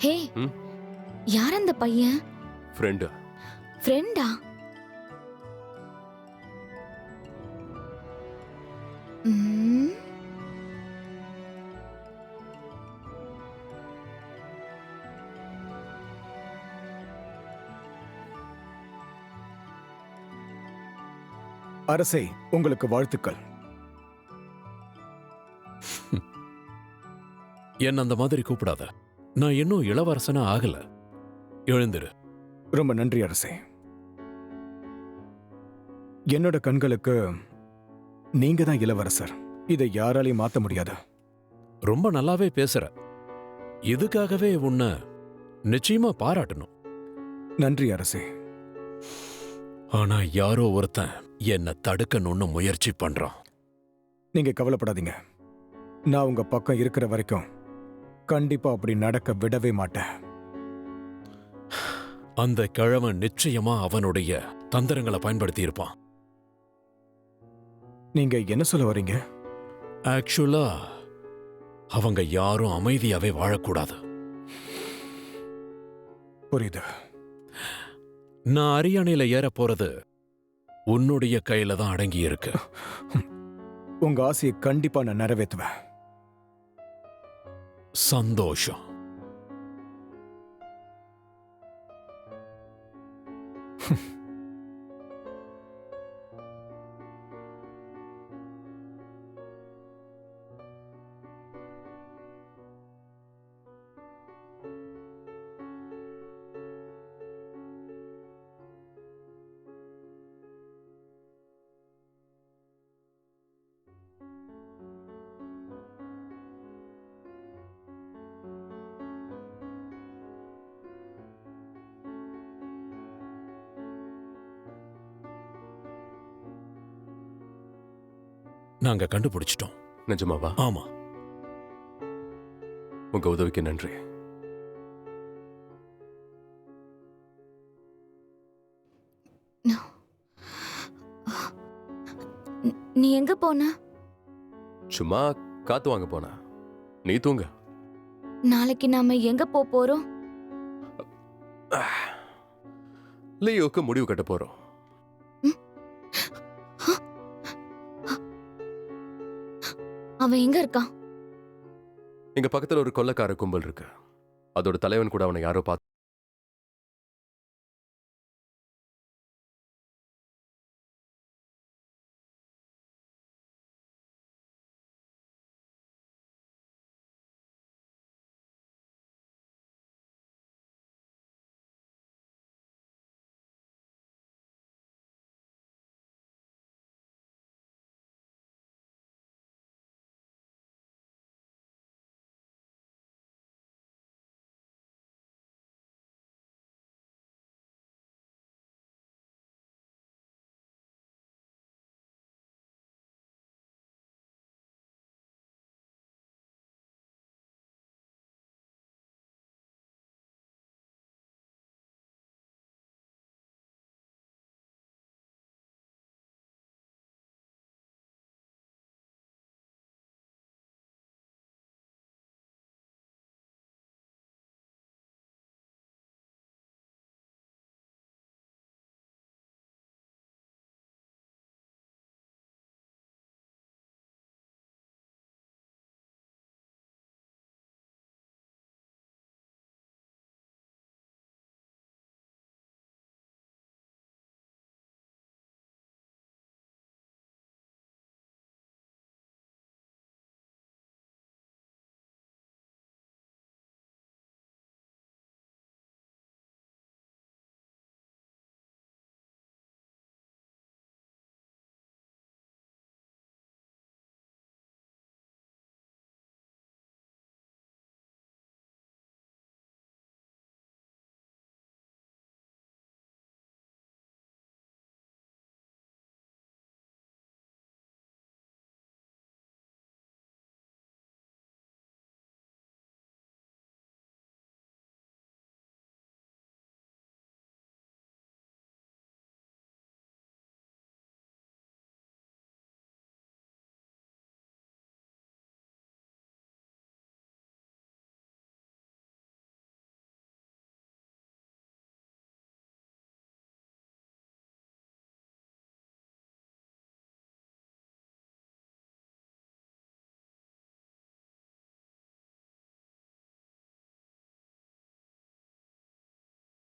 ஹே, ம்? யார் அந்த பையன்? ஃப்ரெண்டு. ஃப்ரெண்டா? ம். அரசே, உங்களுக்கு வாழ்த்துக்கள். என்ன அந்த மாதிரி கூப்பிடாத. நான் இன்னும் இளவரசனா ஆகல. எழுந்திரு. ரொம்ப நன்றி அரசே. என்னோட கண்களுக்கு நீங்க தான் இளவரசர். இதை யாராலையும் மாத்த முடியாது. ரொம்ப நல்லாவே பேசுற. இதுக்காகவே உன்னை நிச்சயமா பாராட்டணும். நன்றி அரசே. ஆனா யாரோ ஒருத்தன் என்ன தடுக்கணும்னு முயற்சி பண்றான். நீங்க கவலைப்படாதீங்க. நான் உங்க பக்கம் இருக்கிற வரைக்கும் கண்டிப்பா அப்படி நடக்க விடவே மாட்டேன். அந்த கிழவன் நிச்சயமா அவனுடைய தந்திரங்களை பயன்படுத்தி இருப்பான். நீங்க என்ன சொல்ல வரீங்க? ஆக்சுவலா அவங்க யாரும் அமைதியாவே வாழக்கூடாது. புரியுது. நான் அரியணையில ஏற போறது உன்னுடைய கையில தான் அடங்கி இருக்கு. உங்க ஆசையை கண்டிப்பா நான் நிறைவேற்றுவேன். சந்தோஷம். நாங்க கண்டுபிடிச்சிட்டோம். நிஜமாவா? ஆமா. உங்க உதவிக்கு நன்றி. நீ எங்க போன? சும்மா காத்து வாங்க போனா. நீ தூங்க. நாளைக்கு நாம எங்க போறோம்? லியோக்கு முடிவு கட்ட போறோம். அவன் எங்க இருக்கான்? இங்க பக்கத்துல ஒரு கொள்ளைக்கார கும்பல் இருக்கு. அதோட தலைவன் கூட அவனை யாரோ பார்த்து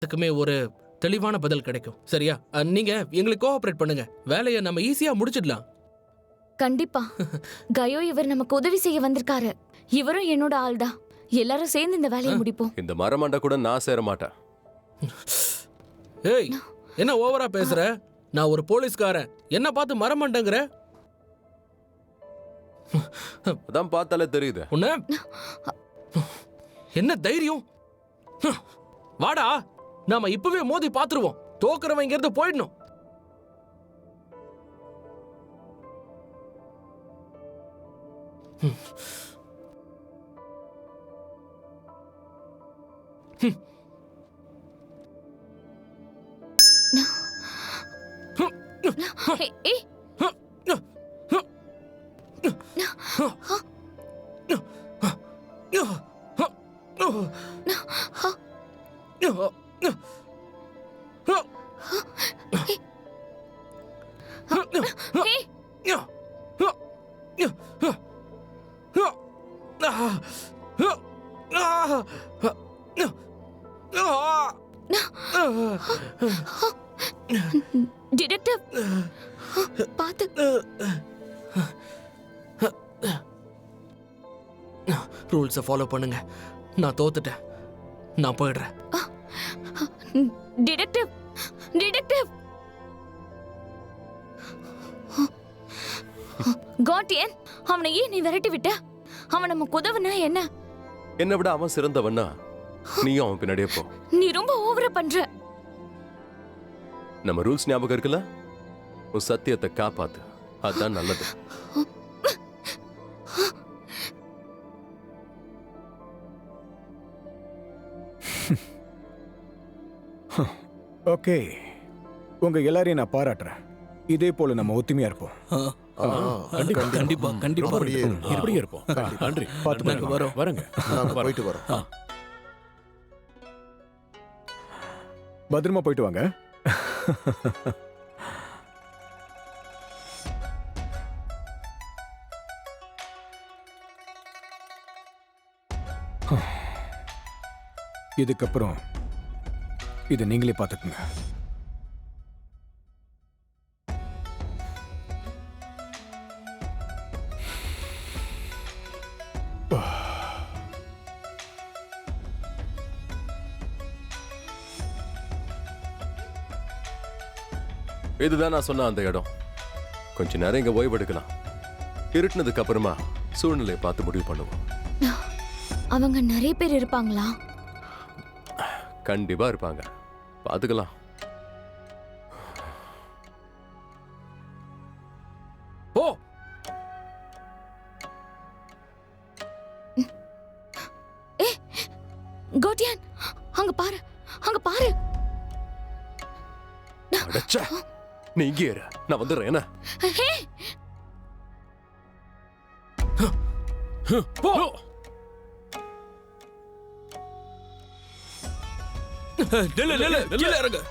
அதுக்குமே ஒரு தெளிவான பதில் கிடைக்கும். சரியா? நீங்க எங்களுக்கு கோஆபரேட் பண்ணுங்க. வேலையை நம்ம ஈஸியா முடிச்சிடலாம். கண்டிப்பா. கயோ இவர் நமக்கு உதவி செய்ய வந்திருக்காரு. இவரும் என்னோட ஆள் தான். எல்லாரும் சேர்ந்து இந்த வேலையை முடிப்போம். இந்த மரமண்டை கூட நான் சேர மாட்டேன். ஏய், என்ன ஓவரா பேசுற? நான் ஒரு போலீஸ்காரன். என்ன பார்த்து மரமண்டங்கிற? அதான் பார்த்தாலே தெரியுது. உன்ன என்ன தைரியம்? வாடா, நாம இப்பவே மோதி பாத்துருவோம். தோக்குறவன் இங்க இருந்து போயிடணும். ஏய், டிடெக்டிவ் பாத்து. ரூல்ஸை ஃபாலோ பண்ணுங்க. நான் தோத்துட்டேன். நான் போயிடுறேன். டிடெக்டிவ் டிடெக்டிவ் காட்டியன், அவனை ஏன் நீ விரட்டி விட்ட? அவன் நமக்கு உதவுனா என்ன? என்னை விட அவன் சிறந்தவன்னா நீயும் அவன் பின்னாடியே போ. நீ ரொம்ப ஓவரா பண்ற. நம்ம ரூல்ஸ் ஞாபகம் இருக்குல்ல? உன் சத்தியத்தை காப்பாத்து. அதான் நல்லது. ஓகே, உங்க எல்லாரையும் நான் பாராட்டுறேன். இதே போல நம்ம ஒத்துமையா இருப்போம். கண்டிப்பா கண்டிப்பா அப்படியே இப்படியே இருப்போம். நன்றி. பார்த்து வரோம். வரங்க. நாங்க போயிட்டு வரோம். பத்திரமா போயிட்டு வாங்க. இதுக்கப்புறம் இதை நீங்களே பார்த்துக்குங்க. இதுதான் நான் சொன்ன அந்த இடம். கொஞ்ச நேரம் இங்க ஓய்வெடுக்கலாம். இருட்டுனதுக்கு அப்புறமா சூழ்நிலையை பார்த்து முடிவு பண்ணுவோம். அவங்க நிறைய பேர் இருப்பாங்களா? கண்டிப்பா இருப்பாங்க. பார்த்துக்கலாம். போ. கோட்டியான், அங்க பாரு, அங்க பாரு. அடச்சே, நீ இங்கே இரு. நான் வந்துடுறேன். என்ன? போ. நில்லு நில்லு, கீழே இறங்கு.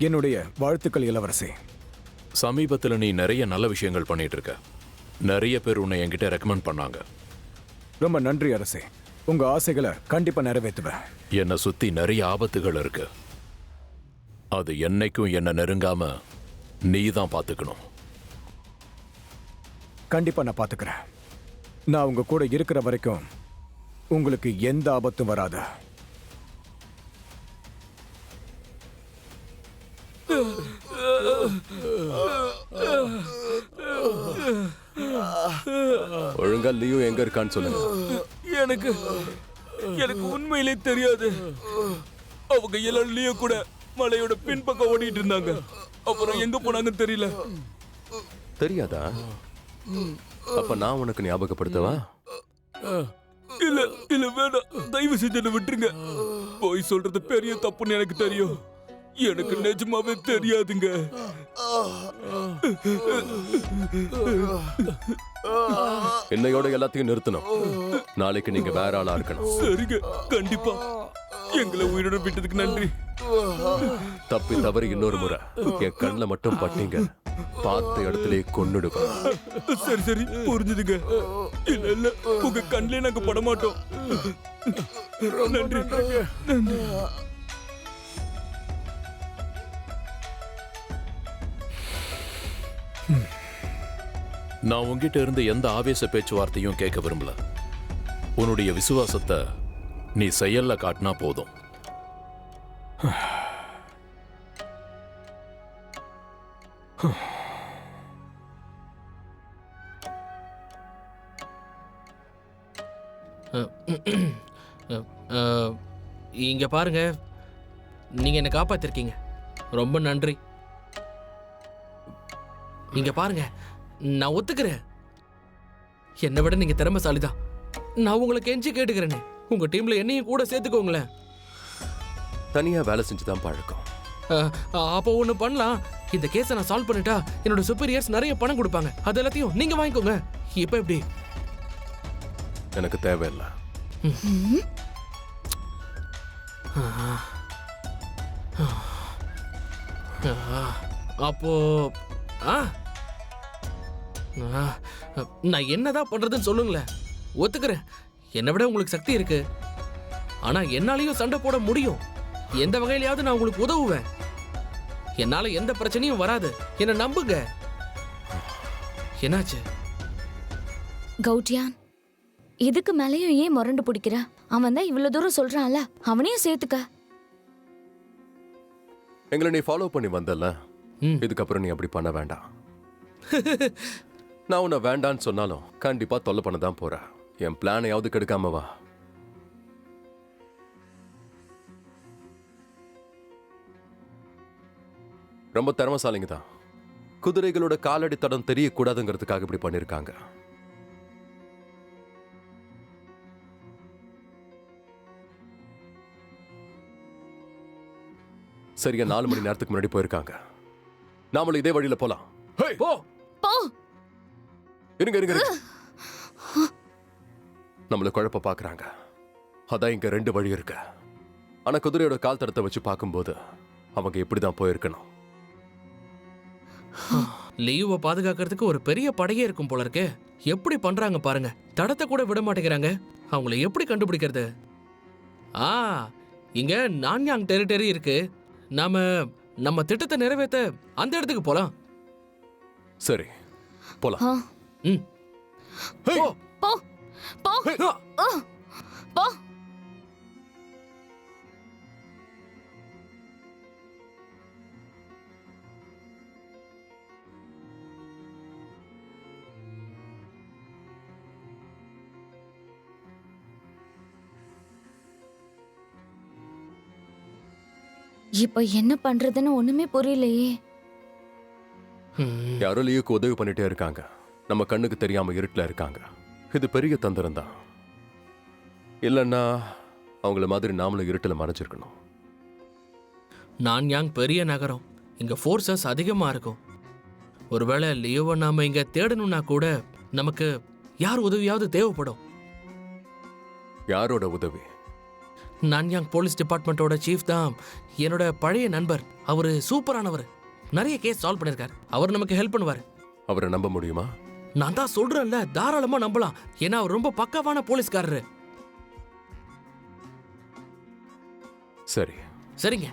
என்னுடைய வாழ்த்துக்கள் இளவரசி. சமீபத்துல நீ நிறைய நல்ல விஷயங்கள் பண்ணிட்டு இருக்க. நிறைய பேர் உன்னை என்கிட்ட ரெக்கமெண்ட் பண்ணாங்க. ரொம்ப நன்றி அரசே. உங்க ஆசைகளை கண்டிப்பா நிறைவேற்றுவேன். என்னை சுத்தி நிறைய ஆபத்துகள் இருக்கு. அது என்னைக்கும் என்ன நெருங்காம நீ தான் பாத்துக்கணும். கண்டிப்பா நான் பாத்துக்கிறேன். நான் உங்க கூட இருக்கிற வரைக்கும் உங்களுக்கு எந்த ஆபத்தும் வராது. ஒழுங்கா லியோ எங்க இருக்கான்னு சொல்லுங்க. எனக்கு எனக்கு உண்மையிலே தெரியாது. அவங்க எல்லாரும் லியோ கூட மலையோட பின்பக்கம் ஓடிட்டு இருந்தாங்க. அப்புறம் எங்க போனாங்கன்னு தெரியல. தெரியாதா? அப்ப நான் உனக்கு ஞாபகப்படுத்தவா? இல்ல இல்ல வேண்டாம், தயவு செஞ்சு என்ன விட்டுருங்க. போய் சொல்றது பெரிய தப்புன்னு எனக்கு தெரியும். எனக்கு நிஜமாவே தெரியாதுங்க. என்னையோட எல்லாத்தையும் நிறுத்தணும். நாளைக்கு நீங்க வேற ஆளா இருக்கணும். சரிங்க, கண்டிப்பா. எங்களை உயிரோட விட்டதுக்கு நன்றி. தப்பி தவறி இன்னொரு முறை என் கண்ணில் மட்டும் பட்டீங்க, பார்த்த இடத்துல கொன்னுடுவேன். சரி சரி, புரிஞ்சுதுங்க. இல்ல இல்ல, உங்க கண்ணிலே நாங்க பட மாட்டோம். நன்றி நன்றி. நான் உங்ககிட்ட இருந்து எந்த ஆவேச பேச்சுவார்த்தையும் கேட்க விரும்பல. உன்னுடைய விசுவாசத்தை நீ செயல்ல காட்டினா போதும். இங்க பாருங்க, நீங்க என்ன காப்பாத்திருக்கீங்க, ரொம்ப நன்றி. இங்க பாருங்க, நான் ஒத்துக்கிறேன், என்னை விட நீங்க திறமைசாலிதான். நான் உங்களை கெஞ்சி கேட்டுக்கிறேனே, உங்க டீம்ல என்னையும் கூட சேர்த்துக்கோங்களேன். தனியா வேலை செஞ்சுதான் பழக்கம். அப்போ ஒண்ணு பண்ணலாம். இந்த கேஸை நான் சால்வ் பண்ணிட்டா என்னோட சுப்பீரியர்ஸ் நிறைய பணம் கொடுப்பாங்க. அது எல்லாத்தையும் நீங்க வாங்கிக்கோங்க. இப்ப எப்படி? எனக்கு தேவையில்லை. அப்போ நான் என்னதான் பண்றதுன்னு சொல்லுங்களேன். ஒத்துக்கிறேன், என்னை விட உங்களுக்கு சக்தி இருக்கு. ஆனா என்னாலையும் சண்டை போட முடியும். எந்த வகையிலையாவது நான் உங்களுக்கு உதவுவேன். என்னால எந்த பிரச்சனையும் வராது, என்ன நம்புங்க. என்னாச்சு? கௌட்டியான், இதுக்கு மேலேயும் ஏன் முரண்டு பிடிக்கிற? அவன் தான் இவ்வளவு தூரம் சொல்றான்ல, அவனையும் சேர்த்துக்க. எங்களை நீ ஃபாலோ பண்ணி வந்தல, இதுக்கப்புறம் நீ அப்படி பண்ண வேண்டாம். நான் உன்னை வேண்டான்னு சொன்னாலும் கண்டிப்பா தொல்லை பண்ண தான் போற. என் பிளானையாவது கெடுக்காம வா. ரொம்ப திறமசாலிங்க தான். குதிரைகளோட காலடி தடம் தெரியக்கூடாதுங்கிறதுக்காக இப்படி பண்ணிருக்காங்க. சரியா 4 மணி நேரத்துக்கு முன்னாடி போயிருக்காங்க. நாமளும் இதே வழியில போலாம். போ போ. இருங்க இருங்க இருங்க. நம்மள குழப்ப பாக்குறாங்க. அதான் இங்க 2 வழி இருக்கு. ஆனா குதிரையோட கால் தடத்தை வச்சு பார்க்கும்போது அவங்க எப்படிதான் போயிருக்கணும். லீவை பாதுகாக்கிறதுக்கு ஒரு பெரிய படையே இருக்கும் போல இருக்கு. எப்படி பண்றாங்க பாருங்க. தடத்தை கூட விட மாட்டேங்கிறாங்க. அவங்கள எப்படி கண்டுபிடிக்கிறது? இங்க நான்யாங் டெரிட்டரி இருக்கு. நம்ம திட்டத்தை நிறைவேற்ற அந்த இடத்துக்கு போலாம். சரி போலாம். போ போ போ போ. இப்ப என்ன பண்றதுன்னு ஒண்ணுமே புரியலையே. யாரோ லீவுக்கு உதவி பண்ணிட்டே இருக்காங்க. நம்ம கண்ணுக்கு தெரியாம இருட்டுல இருக்காங்க. இது பெரிய தந்திரம் தான். இல்லைன்னா அவங்கள மாதிரி நாமளும் இருட்டுல மறைஞ்சிருக்கணும். நான்யாங் பெரிய நகரம், இங்க ஃபோர்ஸஸ் அதிகமா இருக்கும். ஒருவேளை லியோவை நாம இங்க தேடணும்னா கூட நமக்கு யார் உதவியாவது தேவைப்படும். யாரோட உதவி? நான்யாங் போலீஸ் டிபார்ட்மெண்ட்டோட சீஃப் தான் என்னோட பழைய நண்பர். அவரு சூப்பரானவர், நிறைய கேஸ் சால்வ் பண்ணிருக்காரு. அவர் நமக்கு ஹெல்ப் பண்ணுவார். அவரை நம்ப முடியுமா? நான் தான் சொல்றேன்ல, தாராளமா நம்பலாம். ஏன்னா அவர் ரொம்ப பக்காவான போலீஸ்காரரு. சரி சரிங்க.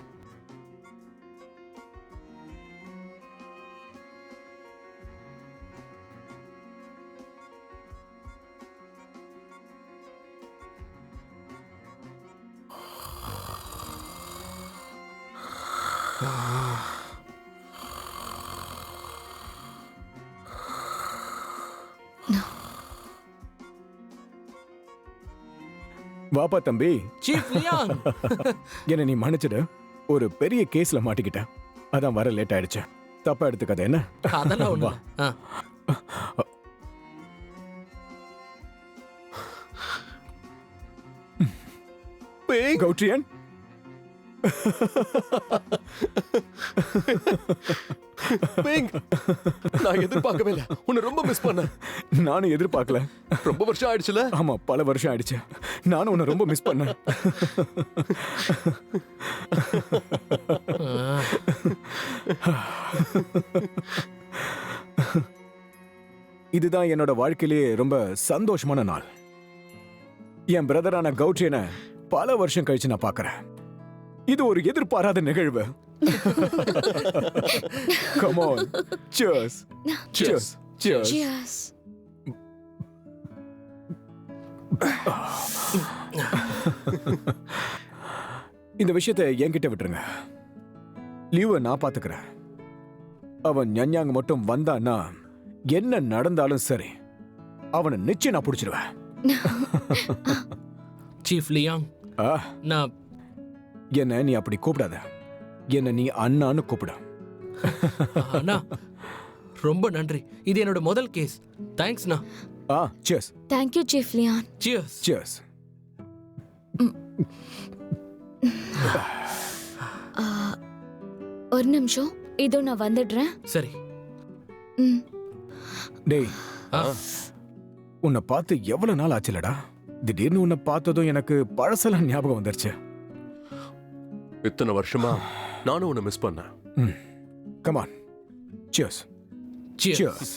வாப்பா தம்பி. Chief Leong. என்ன நீ மன்னிச்சிடு, ஒரு பெரிய கேஸ்ல மாட்டிக்கிட்டேன், அதான் வர லேட் ஆயிடுச்சு. தப்பா எடுத்துக்காத என்ன. அதெல்லாம் ஒண்ணு வா. இல்ல. கௌட்ரியன், பிங், நான் எதிர்பார்க்கவே இல்லை. உன்னை ரொம்ப மிஸ் பண்ணேன். நானும் எதிர்பார்க்கல. ரொம்ப வருஷம் ஆயிடுச்சுல. ஆமா, பல வருஷம் ஆயிடுச்சு. நானும் உன்னை ரொம்ப மிஸ் பண்ணேன். இதுதான் என்னோட வாழ்க்கையிலேயே ரொம்ப சந்தோஷமான நாள். என் பிரதரான கௌட்ரியனை பல வருஷம் கழிச்சு நான் பார்க்கறேன். இது ஒரு எதிர்பாராத நிகழ்வு. Come on. Cheers. Cheers. Cheers. Cheers. இந்த விஷயத்தை என்கிட்ட விட்டுருங்க. லீவை நான் பாத்துக்கிறேன். அவன் ஞாங்க மட்டும் வந்தான்னா என்ன நடந்தாலும் சரி, அவனை நிச்சயம் நான் பிடிச்சிருவேன். சீஃப் லியாங், ஆ, நான் என்ன நீ அப்படி கூப்பிடாத. என்ன நீ அண்ணான்னு கூப்பிட. அண்ணா ரொம்ப நன்றி. இது என்னோட முதல் கேஸ். தேங்க்ஸ்ண்ணா. Ah, cheers. Thank you, Chief Leon. Cheers. Cheers. ஒரு நிமிஷம், இதோ நான் வந்துடுறேன். சரி. ம். டேய், ஆ, உன்னை பார்த்து எவ்வளவு நாள் ஆச்சுலடா. திடீர்னு உன்னை பார்த்ததும் எனக்கு பழசெல்லாம் ஞாபகம் வந்துருச்சு. இத்தனை வருஷமா நானும் உன்னை மிஸ் பண்ணேன். Come on. Cheers. cheers. Cheers.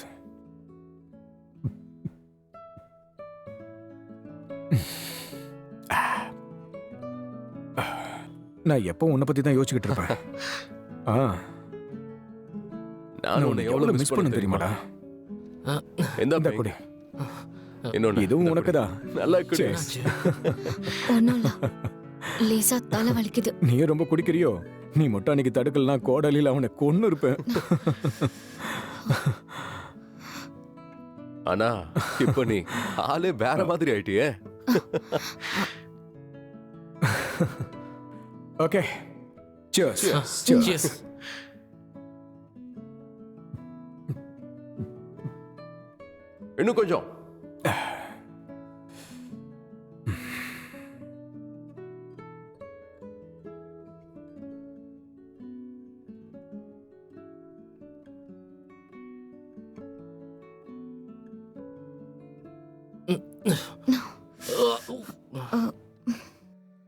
நான் எப்போ உன்னை பத்தி தான் யோசிச்சுக்கிட்டு இருப்பேன். ஆ, நானும் உன்னை எவ்வளவு மிஸ் பண்ண தெரியுமாடா. இந்த எந்த குடி. இன்னொன்னு இதுவும் உனக்குதா. நல்லா குடி. Cheers. ஒண்ணும் இல்ல. லேசா தலை வலிக்குது. நீ ரொம்ப குடிக்கிறியோ? நீ மட்டும் அன்னைக்கு தடுக்கலாம், கோடலில் அவனை கொன்னு இருப்பேன். ஆனா இப்ப நீ ஆளே வேற மாதிரி ஆயிட்டியே. ஓகே. Cheers. Cheers. இன்னும் கொஞ்சம்.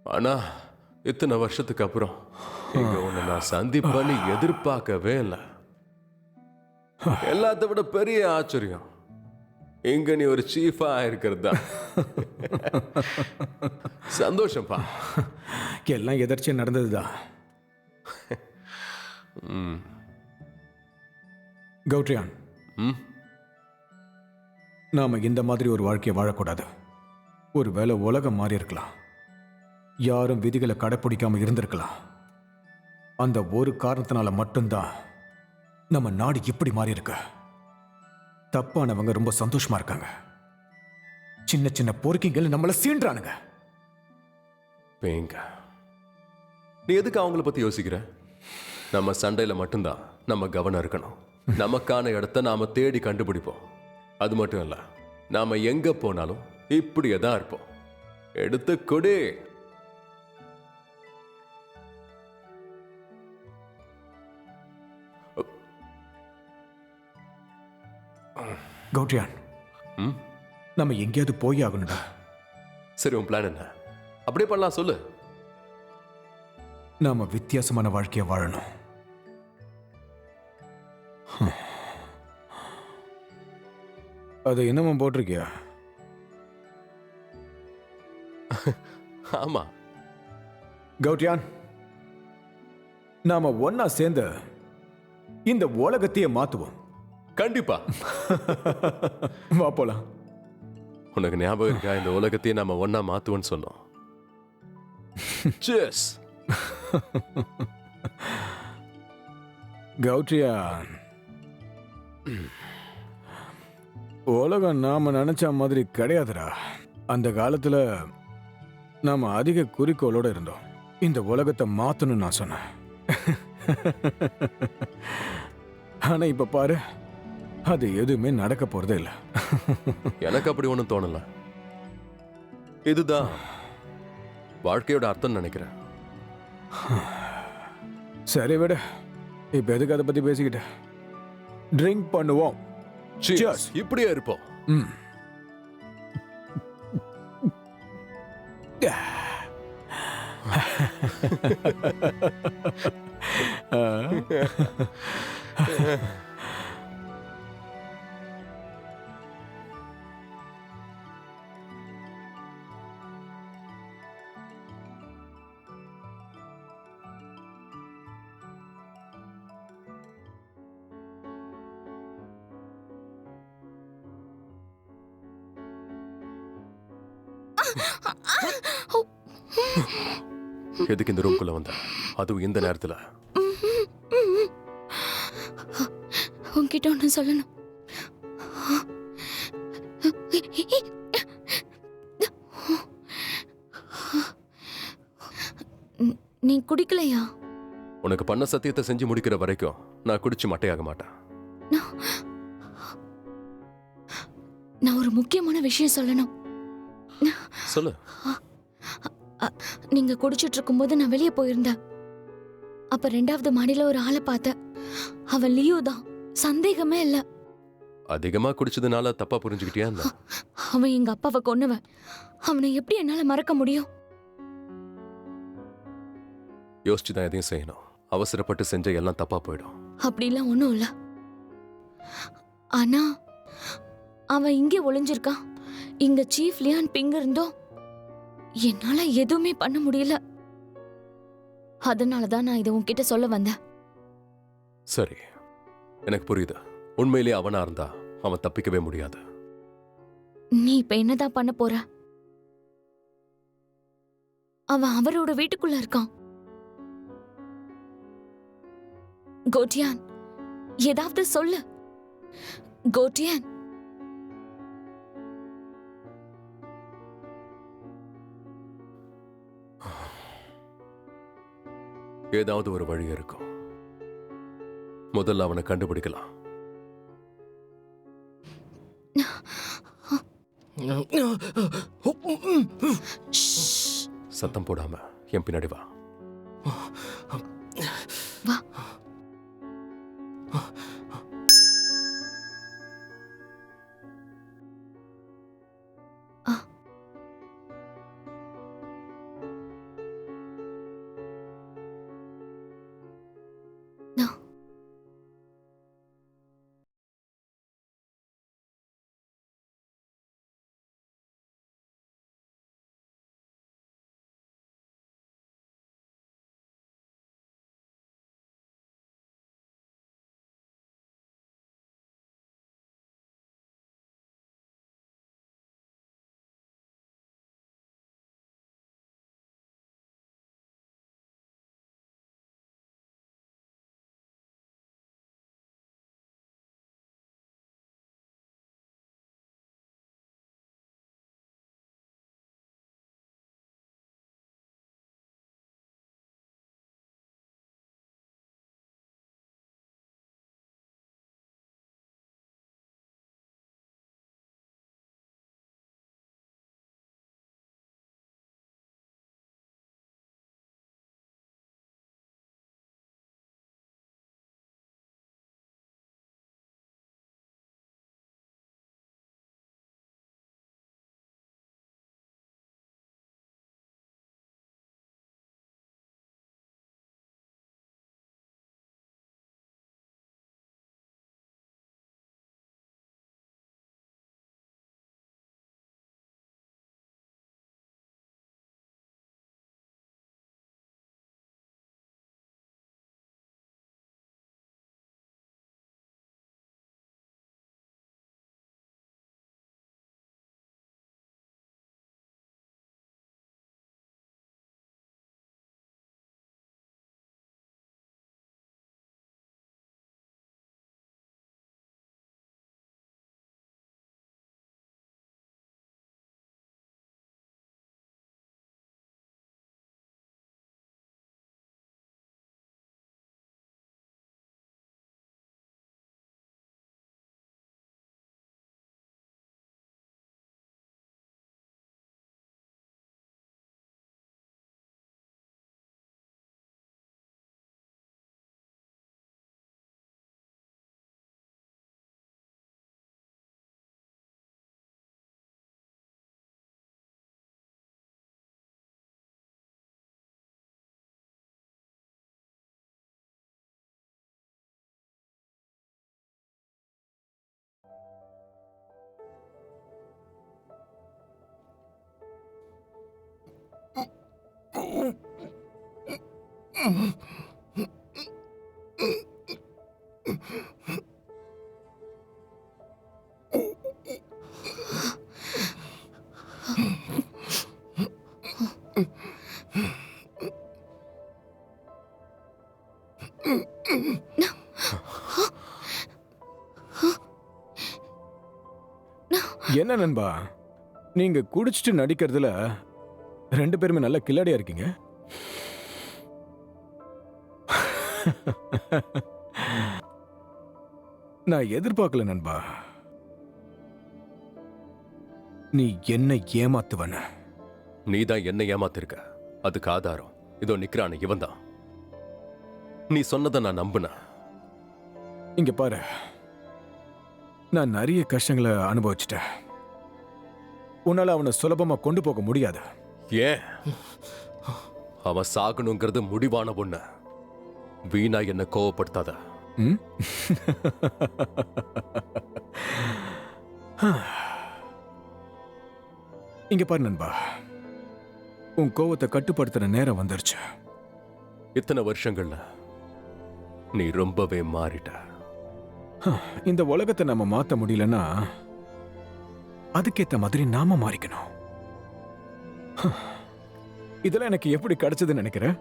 ஆனா இத்தனை வருஷத்துக்கு அப்புறம் இங்க உன்னை நான் சந்திப்பேன்னு எதிர்பார்க்கவே இல்லை. எல்லாத்த விட பெரிய ஆச்சரியம் இங்க நீ ஒரு சீஃபா இருக்கிறது தான். சந்தோஷம்ப்பா. எல்லாம் எதர்ச்சியா நடந்ததுதான். கௌட்ரியான், ம், நாம இந்த மாதிரி ஒரு வாழ்க்கையை வாழக்கூடாது. ஒருவேளை உலகம் மாறி இருக்கலாம், யாரும் விதிகளை கடைப்பிடிக்காம இருந்திருக்கலாம். அந்த ஒரு காரணத்தினால மட்டும்தான் நம்ம நாடு இப்படி மாறி இருக்கு. தப்பானவங்க ரொம்ப சந்தோஷமா இருக்காங்க. சின்ன சின்ன பொறுக்கிகள் நம்மள சீன்றானுங்க. பேங்க, நீ எதுக்கு அவங்கள பத்தி யோசிக்கிற? நம்ம சண்டையில மட்டும்தான் நம்ம கவனம் இருக்கணும். நமக்கான இடத்த நாம தேடி கண்டுபிடிப்போம். அது மட்டும் இல்ல, நாம எங்க போனாலும் இப்படியே தான் இருப்போம். எடுத்து கொடு. கௌட்ரியான், ம், நம்ம எங்கேயாவது போய் ஆகணும்டா. சரி, உன் பிளான் என்ன? அப்படியே பண்ணலாம், சொல்லு. நாம வித்தியாசமான வாழ்க்கையை வாழணும். அது என்னமோ போட்டிருக்கியா? ஆமா. கௌட்ரியான், நாம ஒன்னா சேர்ந்து இந்த உலகத்தையே மாத்துவோம். கண்டிப்பா. வா போலாம். உனக்கு ஞாபகம் இருக்கா, இந்த உலகத்தையே நாம ஒன்னா மாத்துவோம்னு சொன்னோம். Cheers. கௌட்ரியான், உலகம் நாம நினைச்ச மாதிரி கிடையாதுடா. அந்த காலத்துல நாம அதிக குறிக்கோளோட இருந்தோம். இந்த உலகத்தை மாத்தணும்னு நான் சொன்னேன். ஆனா இப்ப பாரு, அது எதுவுமே நடக்க போறதே இல்ல. எனக்கு அப்படி ஒன்றும் தோணல. இதுதான் வாழ்க்கையோட அர்த்தம் நினைக்கிறேன். சரி விட, இப்ப எதுக்கு அதை பத்தி பேசிக்கிட்ட? ட்ரிங்க் பண்ணுவோம். Cheers. இப்படியே இருப்போம். ம். எதுக்கு இந்த ரூம்குள்ள வந்த? அதுவும் இந்த நேரத்துல? உன்கிட்ட ஒன்று சொல்லணும். நீ குடிக்கலையா? உனக்கு பண்ண சத்தியத்தை செஞ்சு முடிக்கிற வரைக்கும் நான் குடிச்சு மட்டையாக மாட்டேன். நான் ஒரு முக்கியமான விஷயம் சொல்லணும். சொல்லு. நீங்க குடிச்சிட்டு இருக்கும்போது நான் வெளியே போயிருந்தேன். அப்ப 2வது மாடியில ஒரு ஆளை பார்த்தேன். அவன் லியோ தான், சந்தேகமே இல்ல. அதிகமா குடிச்சதுனால தப்பா புரிஞ்சுக்கிட்டியா என்ன? அவன் எங்க அப்பாவை கொன்னவன். அவனை எப்படி என்னால மறக்க முடியும்? யோசிச்சுதான் எதையும் செய்யணும். அவசரப்பட்டு செஞ்ச எல்லாம் தப்பா போயிடும். அப்படிலாம் ஒண்ணும் இல்ல. ஆனா அவன் இங்கே ஒளிஞ்சிருக்கான். இங்க சீஃப் லியான் பிங் இருந்தோம். என்னால எதுவுமே பண்ண முடியல. அதனாலதான் நான் இதை உன்கிட்ட சொல்ல வந்தேன். சரி, எனக்கு புரியுது. உண்மையிலேயே அவனா இருந்தா அவன் தப்பிக்கவே முடியாது. நீ இப்ப என்னதான் பண்ண போற? அவன் அவரோட வீட்டுக்குள்ள இருக்கான். கோட்டியான், ஏதாவது சொல்லு. கோட்டியான். ஏதாவது ஒரு வழி இருக்கும். முதல்ல அவனை கண்டுபிடிக்கலாம். சத்தம் போடாம என் பின்னாடி வா. என்ன நண்பா, நீங்க குடிச்சிட்டு நடிக்கிறதுல 2 பேருமே நல்ல கில்லாடியா இருக்கீங்க. நான் எதிர்பார்க்கல நண்பா, நீ என்ன ஏமாத்துவன. நீ தான் என்ன ஏமாத்திருக்க. அதுக்கு ஆதாரம் இதோ நிக்கிறான இவன் தான். நீ சொன்னதை நான் நம்பினேன். இங்க பாரு, நான் நிறைய கஷ்டங்களை அனுபவிச்சிட்டேன். உன்னால அவனை சுலபமா கொண்டு போக முடியாது. ஏன்? அவன் சாகணுங்கிறது முடிவான ஒண்ணு. வீணா என்ன கோவப்படுத்தாத. ம்? இங்க பாரு நண்பா, உன் கோவத்தை கட்டுப்படுத்துற நேரம் வந்துருச்சு. இத்தனை வருஷங்கள்ல நீ ரொம்பவே மாறிட்ட. இந்த உலகத்தை நம்ம மாத்த முடியலன்னா அதுக்கேத்த மாதிரி நாம மாறிக்கணும். இதெல்லாம் எனக்கு எப்படி கிடைச்சதுன்னு நினைக்கிறேன்?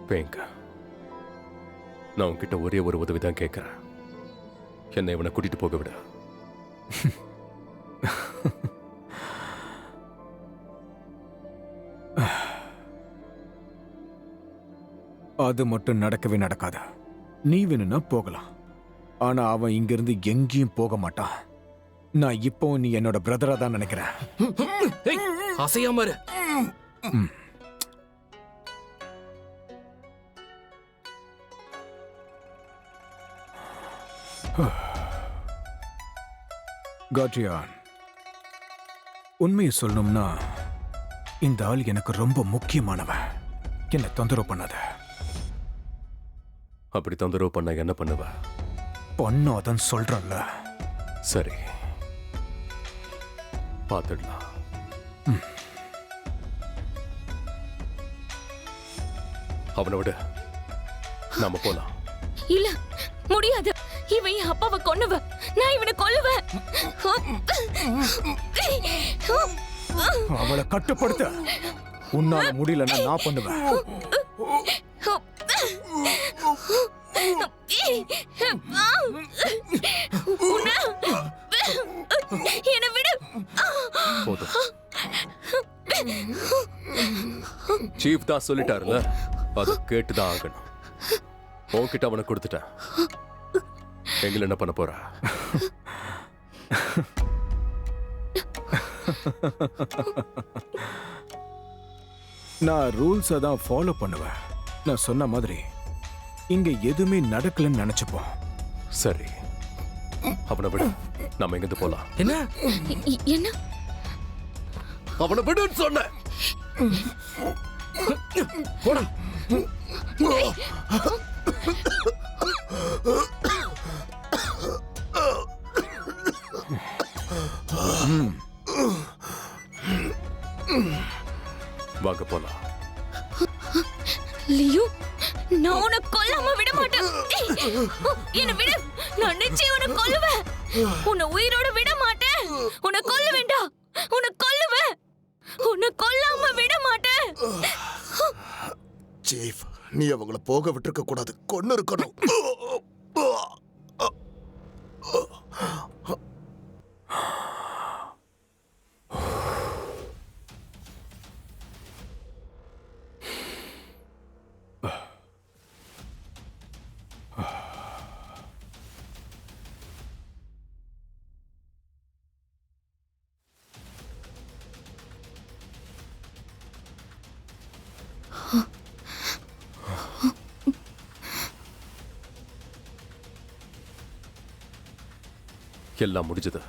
பேங்க, நான் உன்கிட்ட ஒரே ஒரு உதவிதான் கேட்கிறேன். என்னை இவனை கூட்டிட்டு போக விட. அது மட்டும் நடக்கவே நடக்காது. நீ வேணும்னா போகலாம், ஆனா அவன் இங்கிருந்து எங்கேயும் போக மாட்டான். நான் இப்போ நீ என்னோட பிரதரா தான் நினைக்கிறேன். ஏய், அசையாம இரு. காட்ரியான், உண்மையை சொல்லணும்னா இந்த ஆள் எனக்கு ரொம்ப முக்கியமானவன். என்னை தொந்தரவு பண்ணாத. அப்படி தொந்தரவு பண்ண என்ன பண்ணுவ? பண்ணாதன்னு சொல்றல்ல. சரி, பார்த்துடலாம். அவனை விட நாம போலாம். இல்ல, முடியாது. இவன் என் அப்பாவை கொன்னவ. நான் இவனை கொல்லுவேன். அவளை கட்டுப்படுத்த உன்னால முடியலன்னா நான் பண்ணுவேன். என்னை விடு. போதும். சீஃப் தான் சொல்லிட்டாருல, அதை கேட்டுதான் ஆகணும். உன்கிட்ட அவனை கொடுத்துட்டேன். எங்களை என்ன பண்ண போற? நான் ரூல்ஸை தான் ஃபாலோ பண்ணுவேன். நான் சொன்ன மாதிரி இங்க எதுவுமே நடக்கலன்னு நினைச்சுப்போம். சரி, அவனை விடு. நாம எங்கிருந்து போலாம்? என்ன என்ன? அவனை விடுன்னு சொன்னேன். போடா. வாங்க போலாம். லியோ, நான் உன்னை கொல்லாம விட மாட்டேன். என்ன விடு. நான் நிச்சயம் உன்னை கொல்லுவேன். உன்னை உயிரோட விட மாட்டேன். உன்னை கொல்ல வேண்டாம். உன்னை கொல்லுவேன். உன்னை கொல்லாம விட மாட்டேன். சீஃப், நீ அவங்கள போக விட்டுருக்க கூடாது. கொன்னு இருக்கணும். எல்லாம் முடிஞ்சது.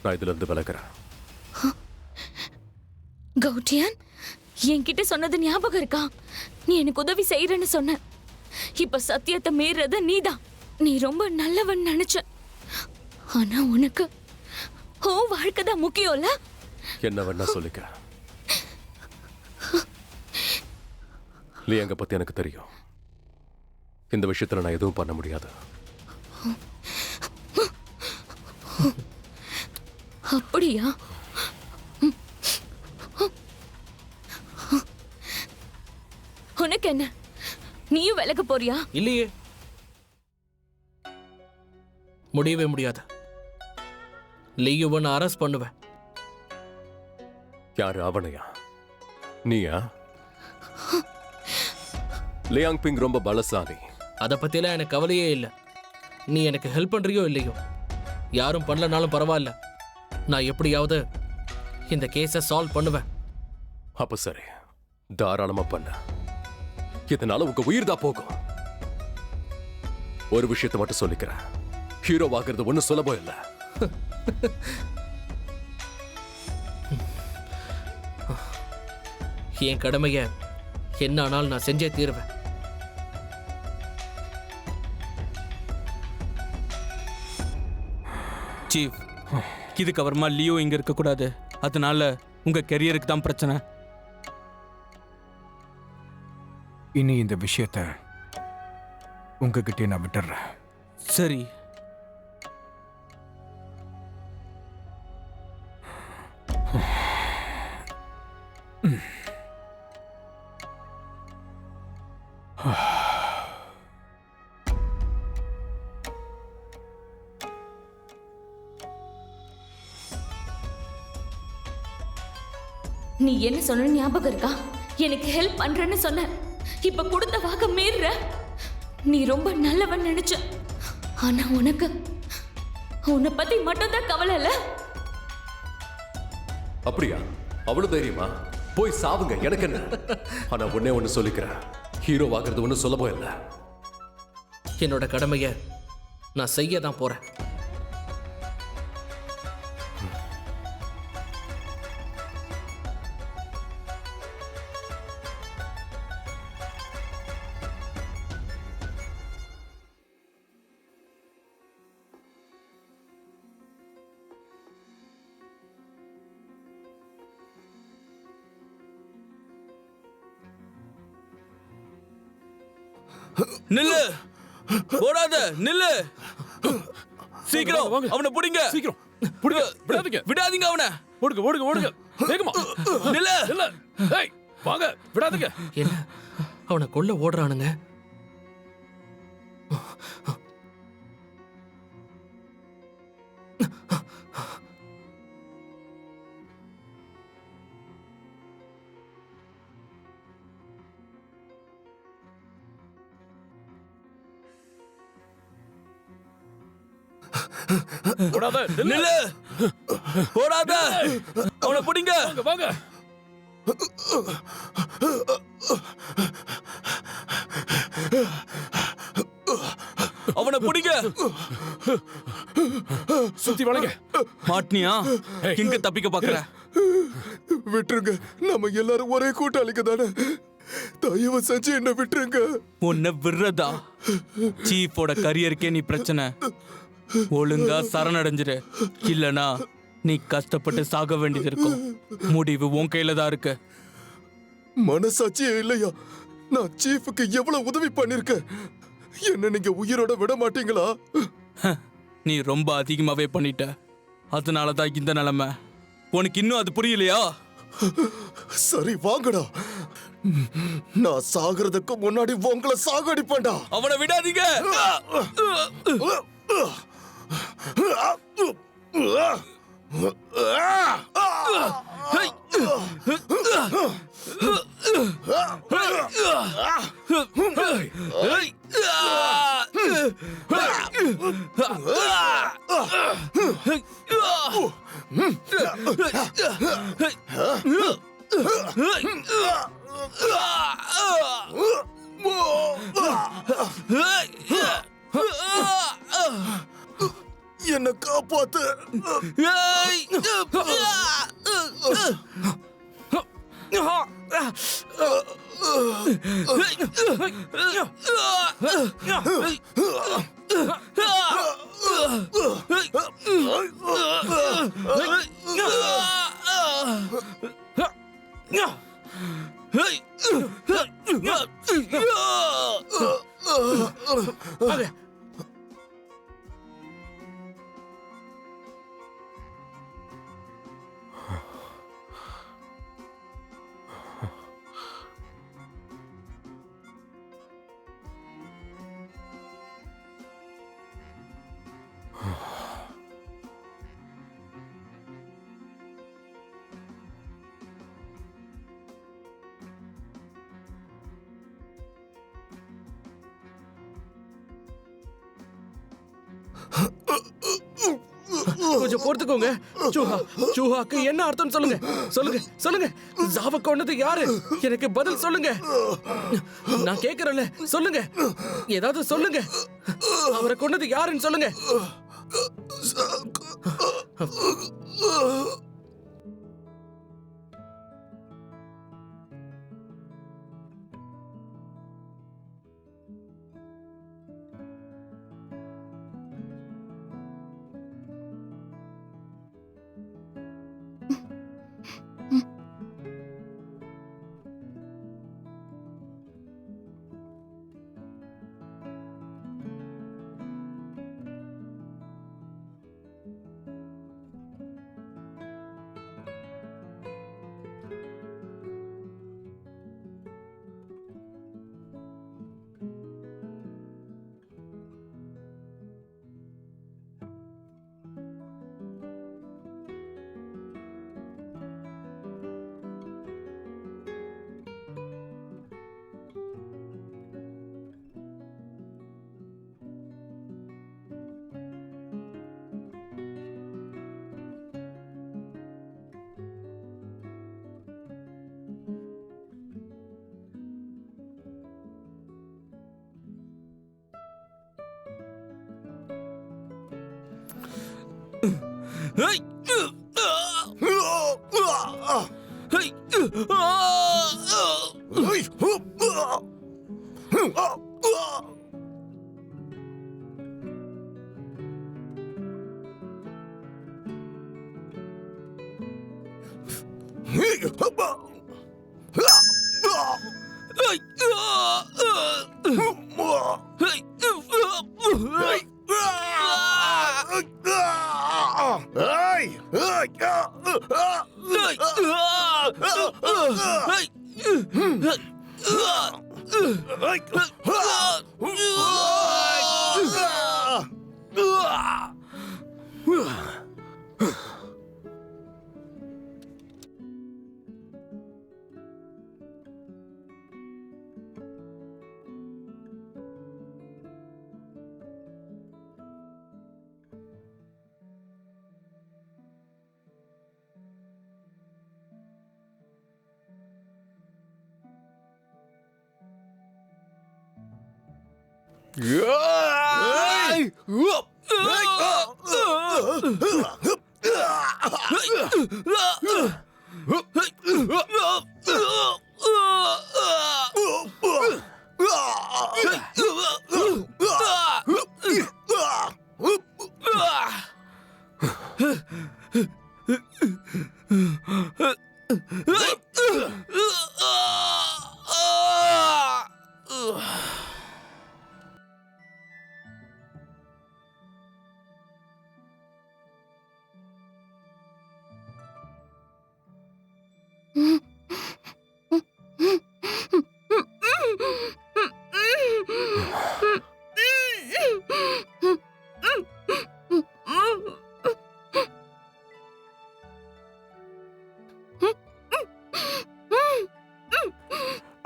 நான் இதுல இருந்து விலகிறேன். கௌட்டியான், என்கிட்ட சொன்னது ஞாபகம் இருக்கா? நீ எனக்கு உதவி செய்யறேன்னு சொன்ன. இப்ப சத்தியத்தை மீறது நீதான். நீ ரொம்ப நல்லவன் நினைச்ச. ஆனா உனக்கு உன் வாழ்க்கை தான் முக்கியம்ல. என்ன வேணா சொல்லிக்க. லியாங்க பத்தி எனக்கு தெரியும். இந்த விஷயத்துல நான் எதுவும் பண்ண முடியாது. அப்படியா? உனக்கு என்ன, நீயும் விலக போறியா? இல்லையே, முடியவே முடியாது. லியுவை நான் அரெஸ்ட் பண்ணுவேன். யாரு, அவனையா? நீயா? லியாங் பிங் ரொம்ப பலசாலி. அதை பத்தியெல்லாம் எனக்கு கவலையே இல்லை. நீ எனக்கு ஹெல்ப் பண்றியோ இல்லையோ, யாரும் பண்ணலனாலும் பரவாயில்ல, நான் எப்படியாவது இந்த கேஸை சால்வ் பண்ணுவேன். அப்ப சரி, தாராளமா பண்ண. இதனால உங்க உயிர் தான் போகும். ஒரு விஷயத்தை மட்டும் சொல்லிக்கிறேன், ஹீரோவாகிறது ஒன்னும் சுலபம் இல்லை. என் கடமைய என்ன ஆனாலும் நான் செஞ்சே தீருவேன். சீஃப், இதுக்கப்புறமா லியோ இங்க இருக்க கூடாது. அதனால உங்க கெரியருக்கு தான் பிரச்சனை. இனி இந்த விஷயத்த உங்ககிட்டே நான் விட்டுறேன். சரி. நீ என்ன சொன்ன ஞாபகம் இருக்கா? எனக்கு ஹெல்ப் பண்றேன்னு சொன்ன. இப்ப கொடுத்த வாக்க மீற. நீ ரொம்ப நல்லவன் நினைச்ச. ஆனா உனக்கு உன்னை பத்தி மட்டும் தான் கவலை இல்ல. அப்படியா? அவ்வளவு தைரியமா? போய் சாவுங்க, எனக்கு என்ன. ஆனா ஒன்னே ஒண்ணு சொல்லிக்கிறேன், ஹீரோவாகிறது ஒன்னும் சுலபம் இல்லை. என்னோட கடமைய நான் செய்ய தான் போறேன். நில்லு, ஓடாத, நில்லு. சீக்கிரம் அவனை பிடிங்க. சீக்கிரம் புடிங்க, விடாதீங்க, விடாதீங்க அவனை. ஓடுங்க ஓடுங்க ஓடுங்க, வேகமா. நில்லு. இல்ல, ஏய் வாங்க, விடாதீங்க. என்ன, அவனை கொல்ல ஓடுறானுங்க. ஓடாத, நில்லு, ஓடாத, அவனை பிடிங்க. வாங்க வாங்க. அவனை பிடிங்க. சுத்தி வளைங்க. மாட்னியா? எங்க தப்பிக்க பாக்குற? விட்டுருங்க, நம்ம எல்லாரும் ஒரே கூட்டாளிக்கு தானே. தயவு செஞ்சு என்ன விட்டுருங்க. உன்னை விடுறதா? சீஃபோட கரியருக்கே நீ பிரச்சனை. ஒழுங்கா சரணடைஞ்சிரு, இல்லனா நீ கஷ்டப்பட்டு சாக வேண்டியது இருக்கும். முடிவு உன் கையில தான் இருக்கு. மனசாட்சியே இல்லையா? நான் சீஃபுக்கு எவ்வளவு உதவி பண்ணிருக்கேன். என்ன நீங்க உயிரோட விட மாட்டீங்களா? நீ ரொம்ப அதிகமாவே பண்ணிட்ட. அதனாலதான் இந்த நிலைமை. உனக்கு இன்னும் அது புரியலையா? சரி வாங்கடா, நான் சாகிறதுக்கு முன்னாடி உங்களை சாகடிப்பேன்டா. அவனை விடாதீங்க. என்ன காப்பாத்து. கொஞ்சம் பொறுத்துக்கோங்க. சூஹா, சூஹாக்கு என்ன அர்த்தம் சொல்லுங்க, சொல்லுங்க, சொல்லுங்க. ஜாவ கொன்னது யாரு? எனக்கு பதில் சொல்லுங்க. நான் கேக்குறேன்ல, சொல்லுங்க. ஏதாவது சொல்லுங்க. அவரை கொன்னது யாருன்னு சொல்லுங்க.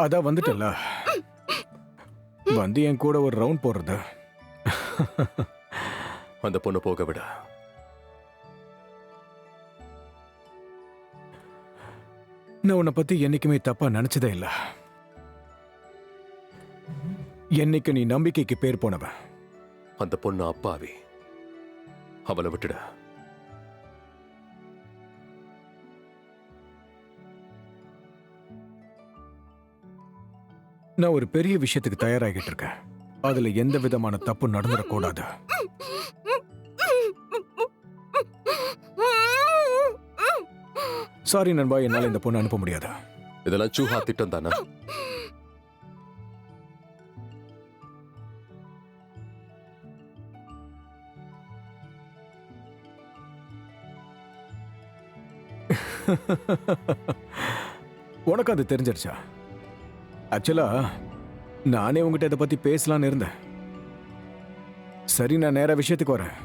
அதான் வந்துட்டல, வந்து என் கூட ஒரு ரவுண்ட் போடுறது. அந்த பொண்ணு போக விட. நான் உன்னை பத்தி என்னைக்குமே தப்பா நினைச்சதே இல்ல. என்னைக்கு நீ நம்பிக்கைக்கு பேர் போனவன். அந்த பொண்ணு அப்பாவி, அவளை விட்டுட. நான் ஒரு பெரிய விஷயத்துக்கு தயாராகிட்டு இருக்கேன். அதுல எந்த விதமான தப்பு நடந்துடக்கூடாது. சாரி நண்பா, என்னால இந்த பொண்ணை அனுப்ப முடியாது. இதெல்லாம் சூஹா திட்டம் தானே? உனக்கு அது தெரிஞ்சிருச்சா? ஆக்சுவலா நானே உங்ககிட்ட இதை பத்தி பேசலான்னு இருந்தேன். சரி, நான் நேரா விஷயத்துக்கு வரேன்.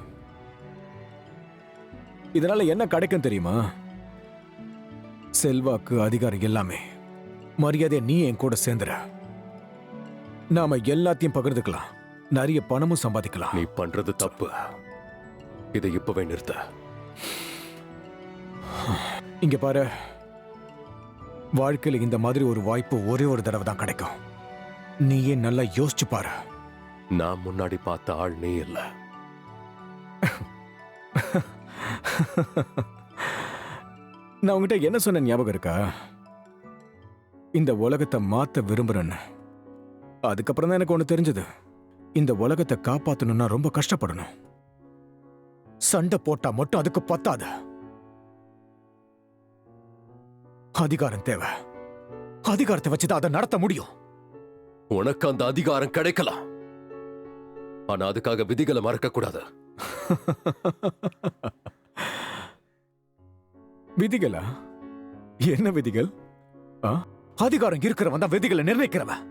இதனால என்ன கிடைக்கும் தெரியுமா? செல்வாக்கு, அதிகாரம் எல்லாமே. மரியாதையை நீ என் கூட சேர்ந்துற. நாம எல்லாத்தையும் பகிர்ந்துக்கலாம், நிறைய பணமும் சம்பாதிக்கலாம். நீ பண்றது தப்பு. இதை இப்பவே நிறுத்த. இங்க பாரு, வாழ்க்கையில இந்த மாதிரி ஒரு வாய்ப்பு ஒரே ஒரு தடவை தான் கிடைக்கும். நீயே நல்லா யோசிச்சு பாரு. நான் முன்னாடி பார்த்த ஆள் நீ இல்ல. நான் உங்ககிட்ட என்ன சொன்ன ஞாபகம் இருக்கா? இந்த உலகத்தை மாத்த விரும்புறேன்னு. அதுக்கப்புறம் தான் எனக்கு ஒண்ணு தெரிஞ்சது. இந்த உலகத்தை காப்பாத்தணும்னா ரொம்ப கஷ்டப்படணும். சண்டை போட்டா மட்டும் அதுக்கு பத்தாது. அதிகாரம் தேவை. அதிகாரத்தை வச்சுதான் அதை நடத்த முடியும். உனக்கு அந்த அதிகாரம் கிடைக்கலாம், ஆனா அதுக்காக விதிகளை மறக்க கூடாது. விதிகளா? என்ன விதிகள்? அதிகாரம் இருக்கிறவன் தான் விதிகளை நிர்ணயிக்கிறவன்.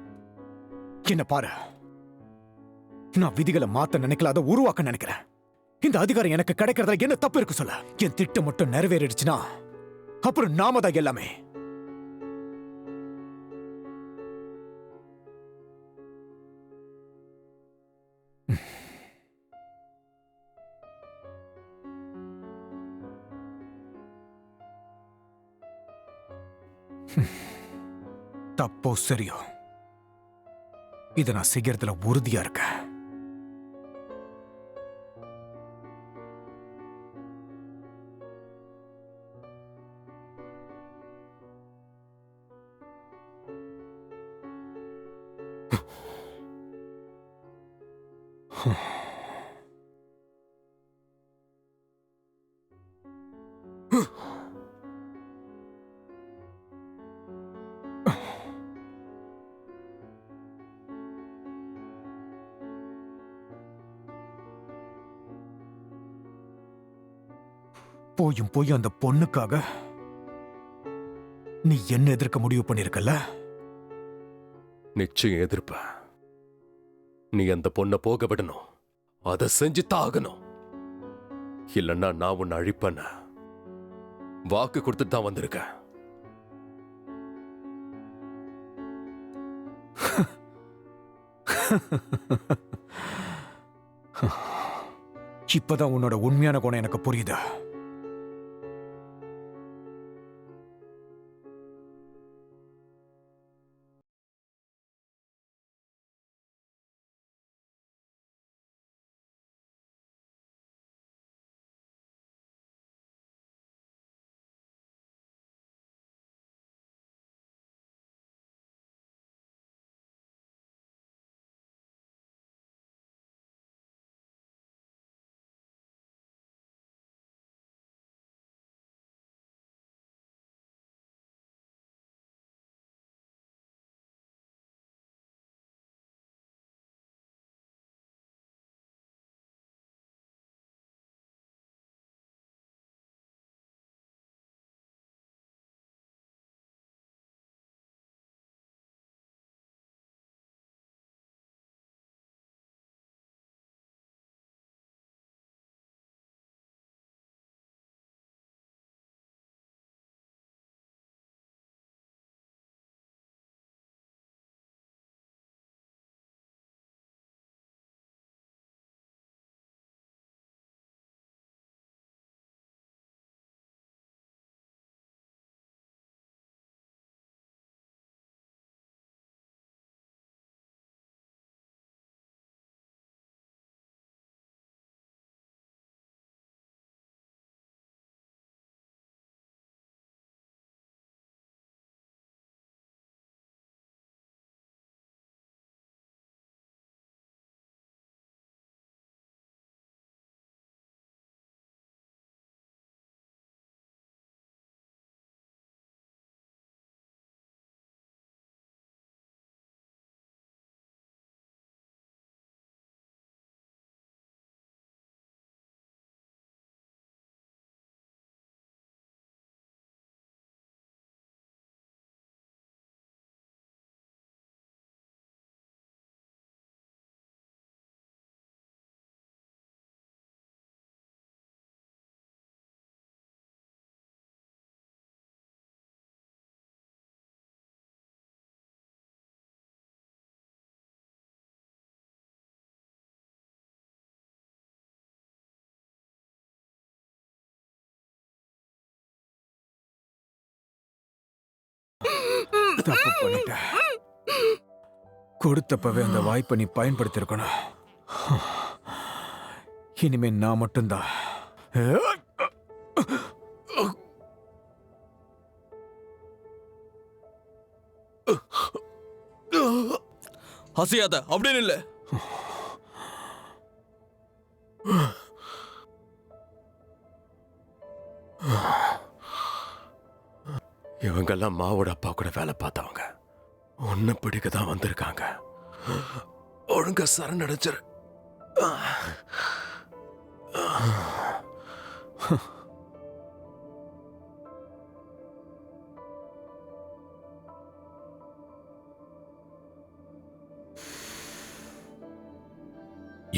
என்ன பாரு, நான் விதிகளை மாத்த நினைக்கல, அதை உருவாக்க நினைக்கிறேன். இந்த அதிகாரம் எனக்கு கிடைக்கிறதுல என்ன தப்பு இருக்கு சொல்ல? என் திட்டம் மட்டும் நிறைவேறிடுச்சுன்னா அப்புறம் நாம தான் எல்லாமே. தப்போ சரியோ, இதை நான் செய்யறதுல உறுதியா இருக்கேன். போயும் போய் அந்த பொண்ணுக்காக நீ என்ன எதிர்க்க முடிவு பண்ணிருக்கல? நிச்சயம் எதிர்ப்ப. நீ அந்த பொண்ணை போக விடணும், அதை செஞ்சு தாகணும். இல்லைன்னா நான் உன்னை அழிப்பேன்னு வாக்கு கொடுத்துட்டு தான் வந்திருக்கேன். இப்பதான் உன்னோட உண்மையான குணம் எனக்கு புரியுது. தப்பு பண்ணிட்டேன். கொடுத்தப்பவே அந்த வாய்ப்பை நீ பயன்படுத்திருக்கணும். இனிமே நான் மட்டும்தான். அசையாத, அப்படின்னு இல்ல. இவங்கெல்லாம் மாவோட அப்பா கூட வேலை பார்த்தவங்க. ஒன்னு பிடிக்க தான் வந்திருக்காங்க. ஒழுங்கா சரணடைச்சிரு.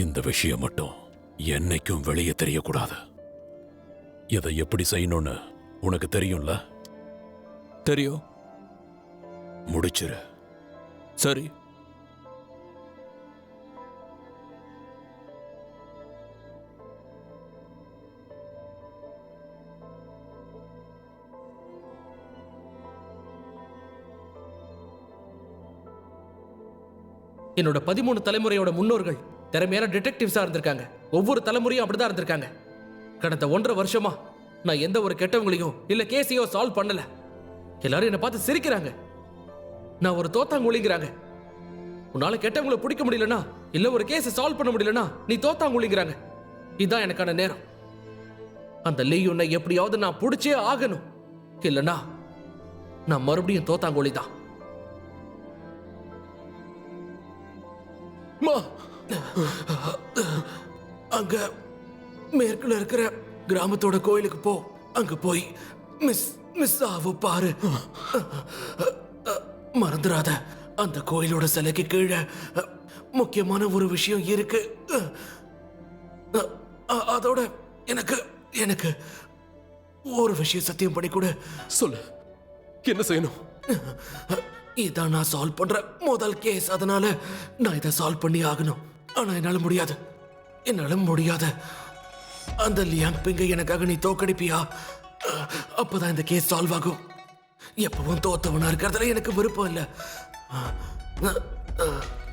இந்த விஷயம் மட்டும் என்னைக்கும் வெளியே தெரியக்கூடாது. இதை எப்படி செய்யணும்னு உனக்கு தெரியும்ல? தெரியும். முடிச்சிரு. சரி. என்னோட 13 தலைமுறையோட முன்னோர்கள் திறமையான டிடெக்டிவ்ஸா இருந்திருக்காங்க. ஒவ்வொரு தலைமுறையும் அப்படிதான் இருந்திருக்காங்க. கடந்த 1.5 வருஷமா நான் எந்த ஒரு கெட்டவங்களையோ இல்ல கேஸையோ சால்வ் பண்ணல. எல்லாரும் என்னை பார்த்து சிரிக்கிறாங்க. நான் ஒரு தோத்தாங்குழிங்கிறாங்க. உன்னால கெட்டவங்களை பிடிக்க முடியலனா இல்ல ஒரு கேஸை சால்வ் பண்ண முடியலனா நீ தோத்தாங்குழிங்கிறாங்க. இதுதான் எனக்கான நேரம். அந்த லீயுனை எப்படியாவது நான் பிடிச்சே ஆகணும். இல்லனா நான் மறுபடியும் தோத்தாங்குழி தான். அங்க மேற்குல இருக்கிற கிராமத்தோட கோயிலுக்கு போ. அங்க போய் மிஸ் ஆவ பாரு. மறந்துடாத, அந்த கோயிலோட சிலைக்கு கீழே முக்கியமான ஒரு விஷயம் இருக்கு. அதோட எனக்கு எனக்கு ஒரு விஷயம் சத்தியம் பண்ணி கொடு. சொல்லு, என்ன செய்யணும்? இதான் நான் சால்வ் பண்ற முதல் கேஸ். அதனால நான் இதை சால்வ் பண்ணி ஆகணும். ஆனா என்னால முடியாது. அந்த லியாங் பிங்கை எனக்காக நீ தோக்கடிப்பியா? அப்பதான் இந்த கேஸ் சால்வ் ஆகும். எப்பவும் தோத்தவனா இருக்கிறதுல எனக்கு விருப்பம் இல்ல.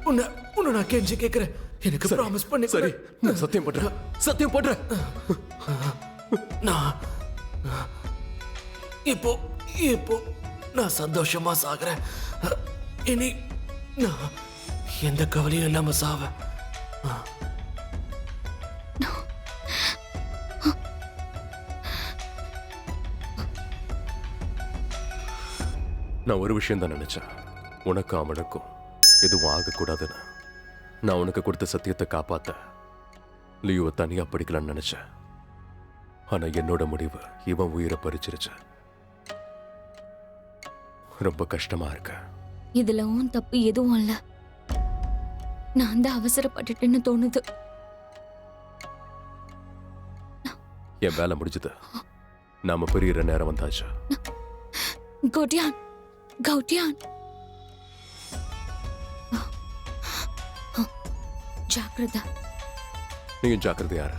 உன்னை நான் கெஞ்சி கேட்கிறேன். எனக்கு ப்ராமிஸ் பண்ணி. சரி, நான் சத்தியம் பண்றேன். நான் இப்போ நான் சந்தோஷமா சாகுறேன். இனி நான் எந்த கவலையும் இல்லாம சாவேன். நான் ஒரு விஷயம் தான் நினைச்சேன். உனக்கும் அவனுக்கும் எதுவும் ஆகக்கூடாதுன்னு. நான் உனக்கு கொடுத்த சத்தியத்தை காப்பாத்த லியோவை தனியா படிக்கலான்னு நினைச்சேன். ஆனா என்னோட முடிவு இவன் உயிரை பறிச்சிருச்சு. ரொம்ப கஷ்டமா இருக்கு. இதுல உன் தப்பு எதுவும் இல்ல. நான் தான் அவசரப்பட்டுட்டேன்னு தோணுது. என் வேலை முடிஞ்சது. நாம பிரியிற நேரம் வந்தாச்சு. கௌட்டியான் ஜாக்கிரதா. நீங்க ஜாக்கிரதையாரு.